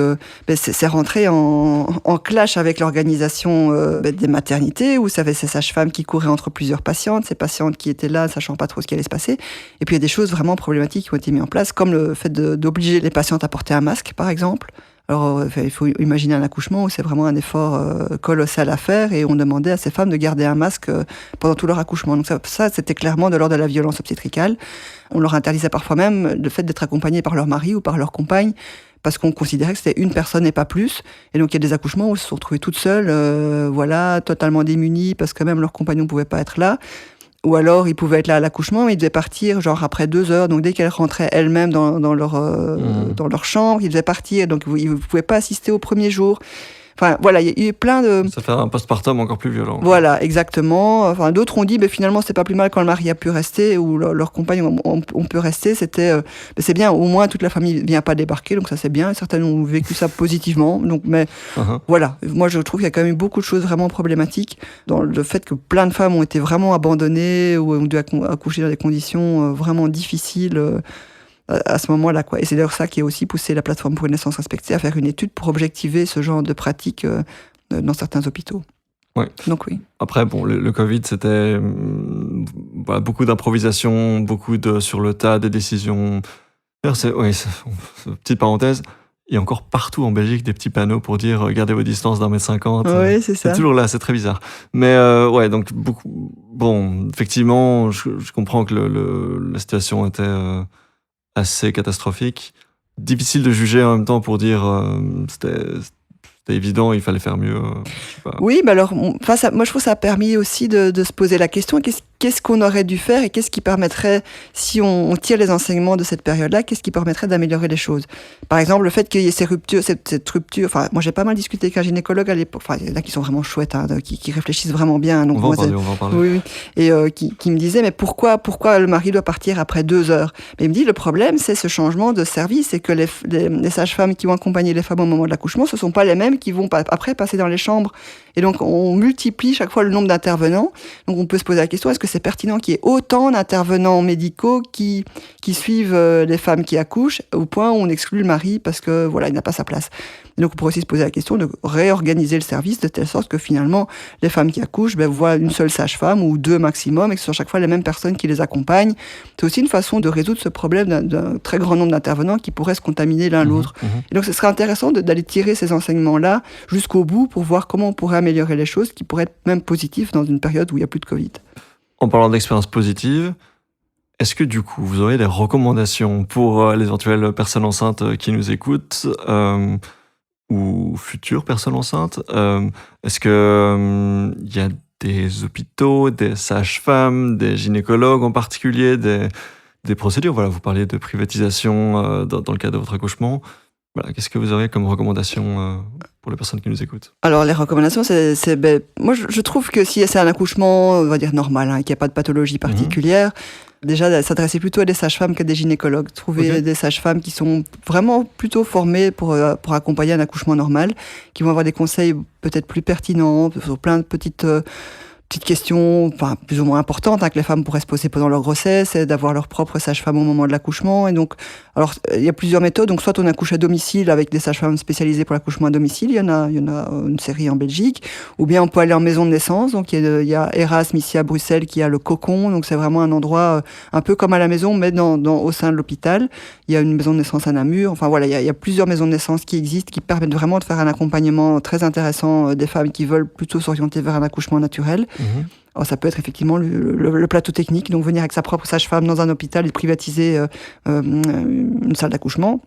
c'est rentré en clash avec l'organisation des maternités, où ça avait ces sages-femmes qui couraient entre plusieurs patientes, ces patientes qui étaient là, sachant pas trop ce qui allait se passer. Et puis il y a des choses vraiment problématiques qui ont été mises en place, comme le fait d'obliger les patientes à porter un masque, par exemple. Alors, il faut imaginer un accouchement où c'est vraiment un effort colossal à faire, et on demandait à ces femmes de garder un masque pendant tout leur accouchement. Donc ça, c'était clairement de l'ordre de la violence obstétricale. On leur interdisait parfois même le fait d'être accompagnées par leur mari ou par leur compagne, parce qu'on considérait que c'était une personne et pas plus. Et donc il y a des accouchements où elles se sont retrouvées toutes seules, totalement démunies, parce que même leur compagnon ne pouvait pas être là. Ou alors, ils pouvaient être là à l'accouchement, mais ils devaient partir, genre, après 2 heures. Donc, dès qu'elles rentraient elles-mêmes dans leur chambre, ils devaient partir. Donc, ils ne pouvaient pas assister au premier jour. Enfin, voilà, il y a eu plein de... Ça fait un postpartum encore plus violent. Voilà, exactement. Enfin, d'autres ont dit, finalement, c'est pas plus mal quand le mari a pu rester, ou leur compagne ont pu rester. C'était, c'est bien, au moins, toute la famille vient pas débarquer, donc ça, c'est bien. Certaines ont vécu ça positivement. Donc, mais voilà, moi, je trouve qu'il y a quand même eu beaucoup de choses vraiment problématiques dans le fait que plein de femmes ont été vraiment abandonnées, ou ont dû accoucher dans des conditions vraiment difficiles. À ce moment-là, quoi. Et c'est d'ailleurs ça qui a aussi poussé la plateforme pour une naissance respectée à faire une étude pour objectiver ce genre de pratiques dans certains hôpitaux. Ouais. Donc oui. Après, le Covid, c'était voilà, beaucoup d'improvisation, beaucoup de sur le tas, des décisions. D'ailleurs, petite parenthèse, il y a encore partout en Belgique des petits panneaux pour dire gardez vos distances d'1,50 m. Oui, c'est C'est ça. toujours là, c'est très bizarre. Mais ouais, donc bon, effectivement, je comprends que la situation était assez catastrophique. Difficile de juger en même temps pour dire c'était évident, il fallait faire mieux. Je sais pas. Oui, mais alors, moi je trouve que ça a permis aussi de se poser la question, qu'est-ce qu'on aurait dû faire et qu'est-ce qui permettrait, si on tire les enseignements de cette période-là, qu'est-ce qui permettrait d'améliorer les choses. Par exemple, le fait qu'il y ait cette rupture, enfin, moi j'ai pas mal discuté avec un gynécologue à l'époque, enfin, il y en a qui sont vraiment chouettes, hein, qui réfléchissent vraiment bien. Donc, on va en parler. Oui, et qui me disait, mais pourquoi le mari doit partir après 2 heures? Mais il me dit, le problème, c'est ce changement de service et que les sages-femmes qui vont accompagner les femmes au moment de l'accouchement, ce sont pas les mêmes qui vont après passer dans les chambres. Et donc, on multiplie chaque fois le nombre d'intervenants. Donc, on peut se poser la question, est-ce que c'est pertinent qu'il y ait autant d'intervenants médicaux qui suivent les femmes qui accouchent, au point où on exclut le mari parce que, voilà, il n'a pas sa place. Et donc, on pourrait aussi se poser la question de réorganiser le service de telle sorte que finalement, les femmes qui accouchent voient une seule sage-femme ou 2 maximum et que ce sont chaque fois les mêmes personnes qui les accompagnent. C'est aussi une façon de résoudre ce problème d'un très grand nombre d'intervenants qui pourraient se contaminer l'un l'autre. Et donc, ce serait intéressant d'aller tirer ces enseignements-là jusqu'au bout pour voir comment on pourrait améliorer les choses qui pourraient être même positifs dans une période où il n'y a plus de Covid. En parlant d'expérience positive, est-ce que du coup, vous aurez des recommandations pour les éventuelles personnes enceintes qui nous écoutent ou futures personnes enceintes? Est-ce que y a des hôpitaux, des sages-femmes, des gynécologues en particulier, des procédures? Voilà, vous parliez de privatisation dans le cadre de votre accouchement. Voilà, qu'est-ce que vous auriez comme recommandation pour les personnes qui nous écoutent? Alors, les recommandations, moi, je trouve que si c'est un accouchement, on va dire normal, hein, qu'il n'y a pas de pathologie particulière, déjà, s'adresser plutôt à des sages-femmes qu'à des gynécologues. Trouver des sages-femmes qui sont vraiment plutôt formées pour accompagner un accouchement normal, qui vont avoir des conseils peut-être plus pertinents sur plein de petites questions, enfin, plus ou moins importantes, hein, que les femmes pourraient se poser pendant leur grossesse, et d'avoir leur propre sage-femme au moment de l'accouchement. Et donc, alors, il y a plusieurs méthodes. Donc, soit on accouche à domicile avec des sages-femmes spécialisées pour l'accouchement à domicile. Il y en a une série en Belgique. Ou bien on peut aller en maison de naissance. Donc, il y a Erasme ici à Bruxelles qui a le cocon. Donc, c'est vraiment un endroit un peu comme à la maison, mais au sein de l'hôpital. Il y a une maison de naissance à Namur. Enfin, voilà, il y a plusieurs maisons de naissance qui existent, qui permettent vraiment de faire un accompagnement très intéressant des femmes qui veulent plutôt s'orienter vers un accouchement naturel. Alors, ça peut être effectivement le plateau technique, donc venir avec sa propre sage-femme dans un hôpital et privatiser une salle d'accouchement.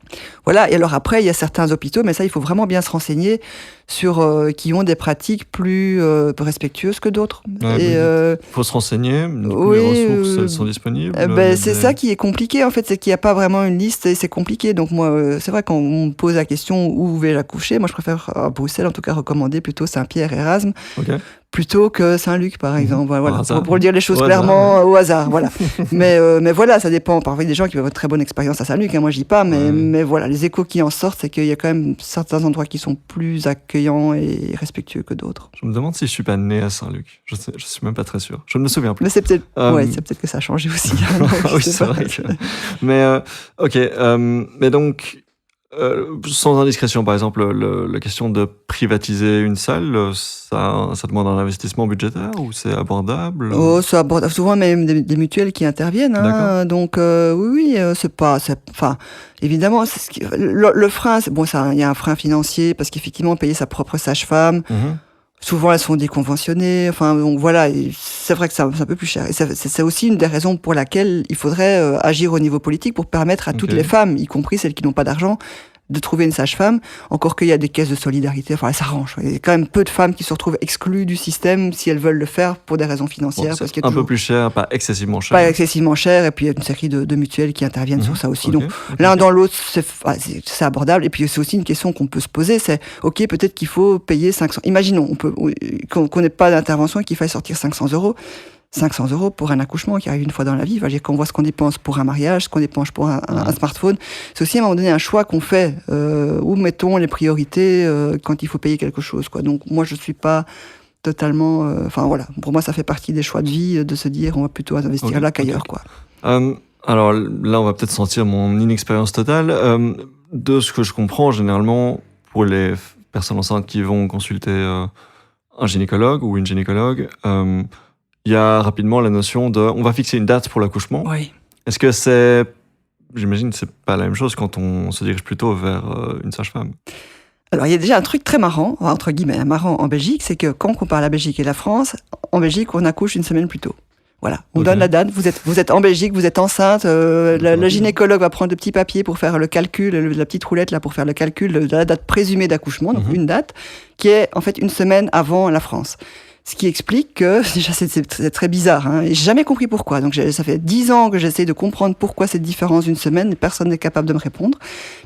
Voilà, et alors après, il y a certains hôpitaux, mais ça, il faut vraiment bien se renseigner sur qui ont des pratiques plus respectueuses que d'autres. Il faut se renseigner, du coup, les ressources elles sont disponibles. C'est ça qui est compliqué, en fait, c'est qu'il n'y a pas vraiment une liste et c'est compliqué. Donc moi, c'est vrai, quand on me pose la question où vais-je accoucher, moi je préfère à Bruxelles, en tout cas, recommander plutôt Saint-Pierre et Erasme. Plutôt que Saint-Luc, par exemple. Voilà, pour dire les choses clairement, au hasard. Voilà. mais voilà, ça dépend. Parfois, il y a des gens qui peuvent avoir une très bonne expérience à Saint-Luc, hein, moi je dis pas, mais voilà, les échos qui en sortent, c'est qu'il y a quand même certains endroits qui sont plus accueillants et respectueux que d'autres. Je me demande si je suis pas né à Saint-Luc. Je suis même pas très sûr. Je ne me souviens plus. Mais c'est peut-être que ça a changé aussi. Hein, donc, oui, c'est vrai que... Mais, ok. Mais donc... sans indiscrétion, par exemple, la question de privatiser une salle, ça demande un investissement budgétaire ou c'est abordable? Oh, c'est abordable. Souvent, même des mutuelles qui interviennent. Hein, donc, oui, c'est pas... Enfin, évidemment, le frein, il y a un frein financier parce qu'effectivement, payer sa propre sage-femme... Souvent, elles sont déconventionnées. Enfin, donc voilà, c'est vrai que c'est un peu plus cher. Et c'est aussi une des raisons pour laquelle il faudrait agir au niveau politique pour permettre à toutes les femmes, y compris celles qui n'ont pas d'argent, de trouver une sage-femme. Encore qu'il y a des caisses de solidarité. Enfin, ça s'arrange. Il y a quand même peu de femmes qui se retrouvent exclues du système si elles veulent le faire pour des raisons financières. Bon, parce qu'il y a un peu plus cher, pas excessivement cher. Pas excessivement cher. Et puis, il y a une série de mutuelles qui interviennent sur ça aussi. Donc, l'un dans l'autre, c'est abordable. Et puis, c'est aussi une question qu'on peut se poser. C'est, OK, peut-être qu'il faut payer 500. Imaginons, qu'on n'ait pas d'intervention et qu'il faille sortir 500 €. 500 € pour un accouchement qui arrive une fois dans la vie. Enfin, quand on voit ce qu'on dépense pour un mariage, ce qu'on dépense pour un smartphone, c'est aussi à un moment donné un choix qu'on fait. Où mettons les priorités quand il faut payer quelque chose, quoi. Donc moi, je suis pas totalement... Enfin voilà, pour moi, ça fait partie des choix de vie de se dire on va plutôt investir là qu'ailleurs, quoi. Alors là, on va peut-être sentir mon inexpérience totale. De ce que je comprends, généralement, pour les personnes enceintes qui vont consulter un gynécologue ou une gynécologue, il y a rapidement la notion de on va fixer une date pour l'accouchement. Oui. Est-ce que c'est, j'imagine que c'est pas la même chose quand on se dirige plutôt vers une sage-femme? Alors, il y a déjà un truc très marrant, entre guillemets, marrant en Belgique, c'est que quand on compare la Belgique et la France, en Belgique, on accouche une semaine plus tôt. Voilà, on donne la date, vous êtes en Belgique, vous êtes enceinte, le gynécologue va prendre le petit papier pour faire le calcul, la petite roulette là pour faire le calcul de la date présumée d'accouchement, donc une date qui est en fait une semaine avant la France. Ce qui explique que, déjà c'est très bizarre, hein, et j'ai jamais compris pourquoi. Donc ça fait 10 ans que j'essaie de comprendre pourquoi cette différence d'une semaine, et personne n'est capable de me répondre.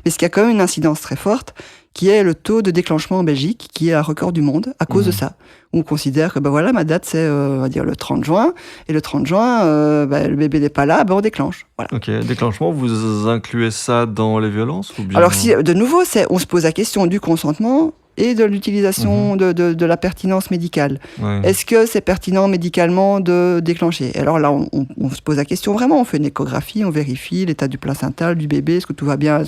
Mais ce qui a quand même une incidence très forte, qui est le taux de déclenchement en Belgique, qui est un record du monde à cause de ça. On considère que voilà, ma date c'est on va dire le 30 juin, et le 30 juin, le bébé n'est pas là, on déclenche. Voilà. Ok, déclenchement, vous incluez ça dans les violences ou bien... Alors si, de nouveau, on se pose la question du consentement et de l'utilisation de la pertinence médicale. Ouais. Est-ce que c'est pertinent médicalement de déclencher? Alors là, on se pose la question vraiment, on fait une échographie, on vérifie l'état du placenta, du bébé, est-ce que tout va bien,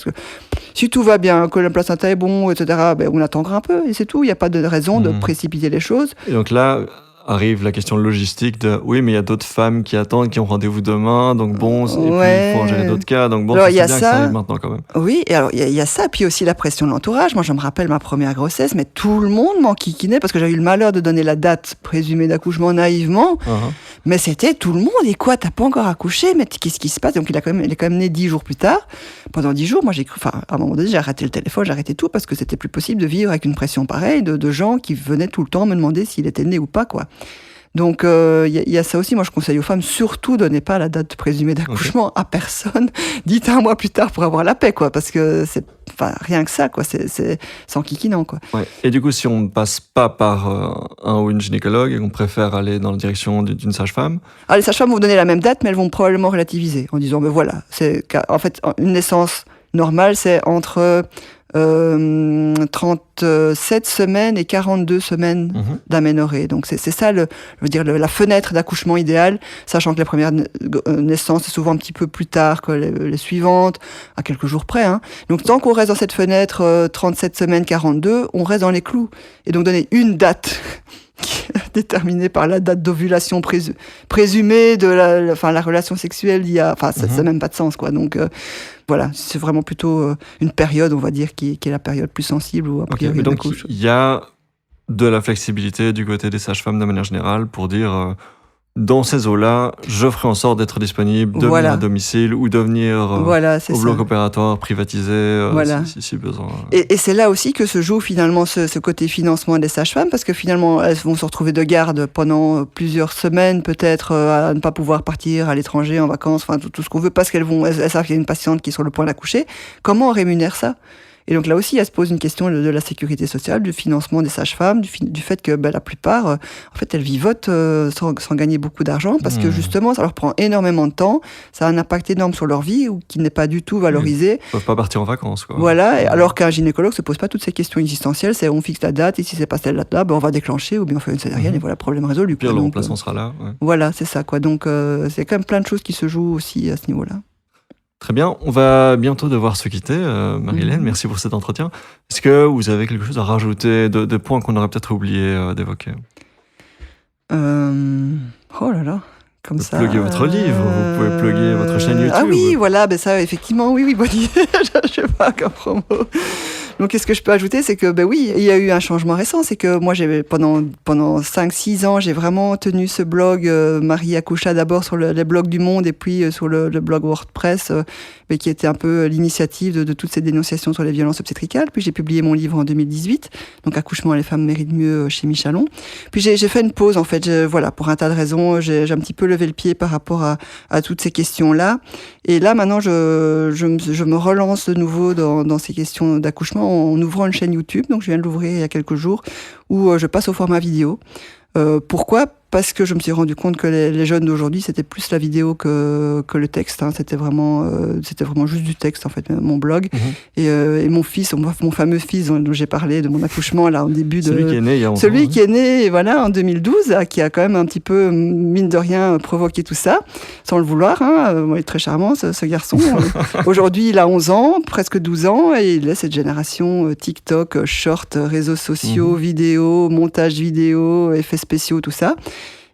si tout va bien, que le placenta est bon, etc., on attendra un peu, et c'est tout, il n'y a pas de raison de précipiter les choses. Et donc là... arrive la question logistique de oui, mais il y a d'autres femmes qui attendent, qui ont rendez-vous demain, donc bon, et puis il faut en gérer d'autres cas, donc bon, c'est bien que ça arrive maintenant quand même. Oui, et alors il y a ça, puis aussi la pression de l'entourage. Moi, je me rappelle ma première grossesse, mais tout le monde m'enquiquinait parce que j'avais eu le malheur de donner la date présumée d'accouchement naïvement, mais c'était tout le monde. Et quoi, t'as pas encore accouché? Mais qu'est-ce qui se passe? Donc il est quand même né 10 jours plus tard. Pendant 10 jours, moi j'ai cru, à un moment donné, j'ai arrêté le téléphone, j'ai arrêté tout parce que c'était plus possible de vivre avec une pression pareille de gens qui venaient tout le temps me demander s'il était né ou pas, quoi. Donc il y a ça aussi. Moi je conseille aux femmes, surtout donnez pas la date présumée d'accouchement à personne. Dites un mois plus tard pour avoir la paix, quoi, parce que c'est rien que ça, quoi, c'est enquiquinant, quoi. Ouais. Et du coup, si on ne passe pas par un ou une gynécologue et qu'on préfère aller dans la direction d'une sage-femme, les sages-femmes vont vous donner la même date, mais elles vont probablement relativiser en disant voilà, en fait une naissance normale c'est entre 37 semaines et 42 semaines d'aménorrhée. Donc c'est ça, la fenêtre d'accouchement idéale, sachant que les premières naissances, c'est souvent un petit peu plus tard que les suivantes, à quelques jours près. Hein. Donc tant qu'on reste dans cette fenêtre 37 semaines, 42, on reste dans les clous. Et donc donner une date déterminée par la date d'ovulation présumée de la relation sexuelle, ça n'a même pas de sens, quoi. Donc voilà, c'est vraiment plutôt une période, on va dire, qui est la période plus sensible où a priori mais donc il y a de la flexibilité du côté des sages-femmes de manière générale pour dire dans ces eaux-là, je ferai en sorte d'être disponible, de venir à domicile ou de venir au bloc opératoire privatisé si besoin. Et c'est là aussi que se joue finalement ce côté financement des sages-femmes, parce que finalement elles vont se retrouver de garde pendant plusieurs semaines peut-être à ne pas pouvoir partir à l'étranger en vacances, tout ce qu'on veut, parce qu'elles savent qu'il y a une patiente qui est sur le point d'accoucher. Comment on rémunère ça ? Et donc là aussi, elle se pose une question de la sécurité sociale, du financement des sages-femmes, du fait que la plupart, en fait, elles vivotent sans gagner beaucoup d'argent, parce que justement, ça leur prend énormément de temps, ça a un impact énorme sur leur vie, qui n'est pas du tout valorisé. Ils ne peuvent pas partir en vacances, quoi. Voilà, alors qu'un gynécologue ne se pose pas toutes ces questions existentielles, c'est on fixe la date, et si c'est pas cette date-là, on va déclencher, ou bien on fait une césarienne, et voilà, problème résolu. Puis le remplaçant sera là. Ouais. Voilà, c'est ça, quoi. Donc c'est quand même plein de choses qui se jouent aussi à ce niveau-là. Très bien, on va bientôt devoir se quitter. Marie-Hélène, merci pour cet entretien. Est-ce que vous avez quelque chose à rajouter, de points qu'on aurait peut-être oublié d'évoquer? Oh là là, comme ça. Vous pouvez plugger votre livre, vous pouvez plugger votre chaîne YouTube. Ah oui, voilà, ça, effectivement, oui, bonne idée. Je sais pas, comme promo. Donc, qu'est-ce que je peux ajouter? C'est que, oui, il y a eu un changement récent. C'est que moi, pendant 5-6 ans, j'ai vraiment tenu ce blog. Marie accoucha d'abord sur les blogs du Monde et puis sur le blog WordPress, mais qui était un peu l'initiative de toutes ces dénonciations sur les violences obstétricales. Puis j'ai publié mon livre en 2018, donc Accouchement, les femmes méritent mieux, chez Michalon. Puis j'ai fait une pause, en fait. Pour un tas de raisons, j'ai un petit peu levé le pied par rapport à toutes ces questions-là. Et là, maintenant, je me relance de nouveau dans ces questions d'accouchement en ouvrant une chaîne YouTube. Donc, je viens de l'ouvrir il y a quelques jours, où je passe au format vidéo. Pourquoi ? Parce que je me suis rendu compte que les jeunes d'aujourd'hui, c'était plus la vidéo que le texte. Hein. C'était vraiment juste du texte, en fait, mon blog. Et mon fils, mon fameux fils dont j'ai parlé, de mon accouchement, là, au début de... Celui qui est né il y a 11 ans. Celui qui est né, voilà, en 2012, qui a quand même un petit peu, mine de rien, provoqué tout ça, sans le vouloir. Hein. Il est très charmant, ce garçon. Aujourd'hui, il a 11 ans, presque 12 ans, et il est cette génération TikTok, short, réseaux sociaux, vidéos, montage vidéo, effets spéciaux, tout ça.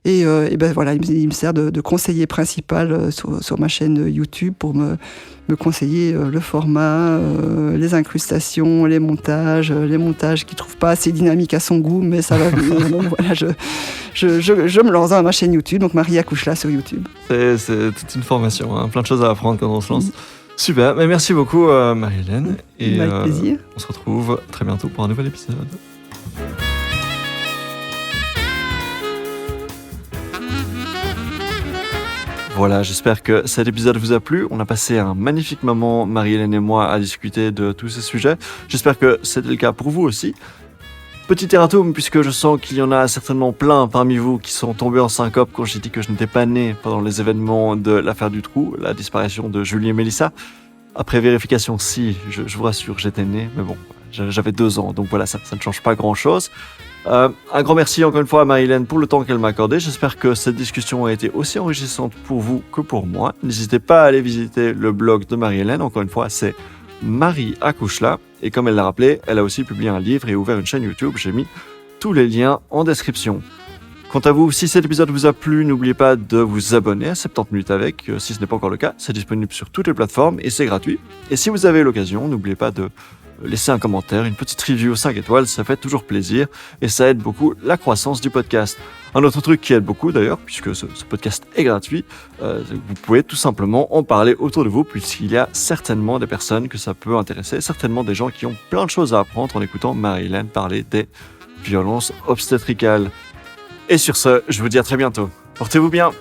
Et ben voilà, il me sert de conseiller principal sur ma chaîne YouTube pour me conseiller le format, les incrustations, les montages qu'il trouve pas assez dynamiques à son goût, mais ça va venir. Donc voilà, je me lance dans ma chaîne YouTube, donc Marie Accouche-là sur YouTube. C'est toute une formation, hein. Plein de choses à apprendre quand on se lance. Super, mais merci beaucoup Marie-Hélène. Et avec plaisir. On se retrouve très bientôt pour un nouvel épisode. Voilà, j'espère que cet épisode vous a plu. On a passé un magnifique moment, Marie-Hélène et moi, à discuter de tous ces sujets. J'espère que c'était le cas pour vous aussi. Petit erratum, puisque je sens qu'il y en a certainement plein parmi vous qui sont tombés en syncope quand j'ai dit que je n'étais pas né pendant les événements de l'affaire du trou, la disparition de Julie et Mélissa. Après vérification, si, je vous rassure, j'étais né, mais bon, j'avais 2 ans, donc voilà, ça ne change pas grand-chose. Un grand merci encore une fois à Marie-Hélène pour le temps qu'elle m'a accordé. J'espère que cette discussion a été aussi enrichissante pour vous que pour moi. N'hésitez pas à aller visiter le blog de Marie-Hélène. Encore une fois, c'est Marie Accouche-là. Et comme elle l'a rappelé, elle a aussi publié un livre et ouvert une chaîne YouTube. J'ai mis tous les liens en description. Quant à vous, si cet épisode vous a plu, n'oubliez pas de vous abonner à 70 minutes avec. Si ce n'est pas encore le cas, c'est disponible sur toutes les plateformes et c'est gratuit. Et si vous avez l'occasion, n'oubliez pas de laisser un commentaire, une petite review 5 étoiles, ça fait toujours plaisir et ça aide beaucoup la croissance du podcast. Un autre truc qui aide beaucoup d'ailleurs, puisque ce podcast est gratuit, vous pouvez tout simplement en parler autour de vous, puisqu'il y a certainement des personnes que ça peut intéresser, certainement des gens qui ont plein de choses à apprendre en écoutant Marie-Hélène parler des violences obstétricales. Et sur ce, je vous dis à très bientôt. Portez-vous bien.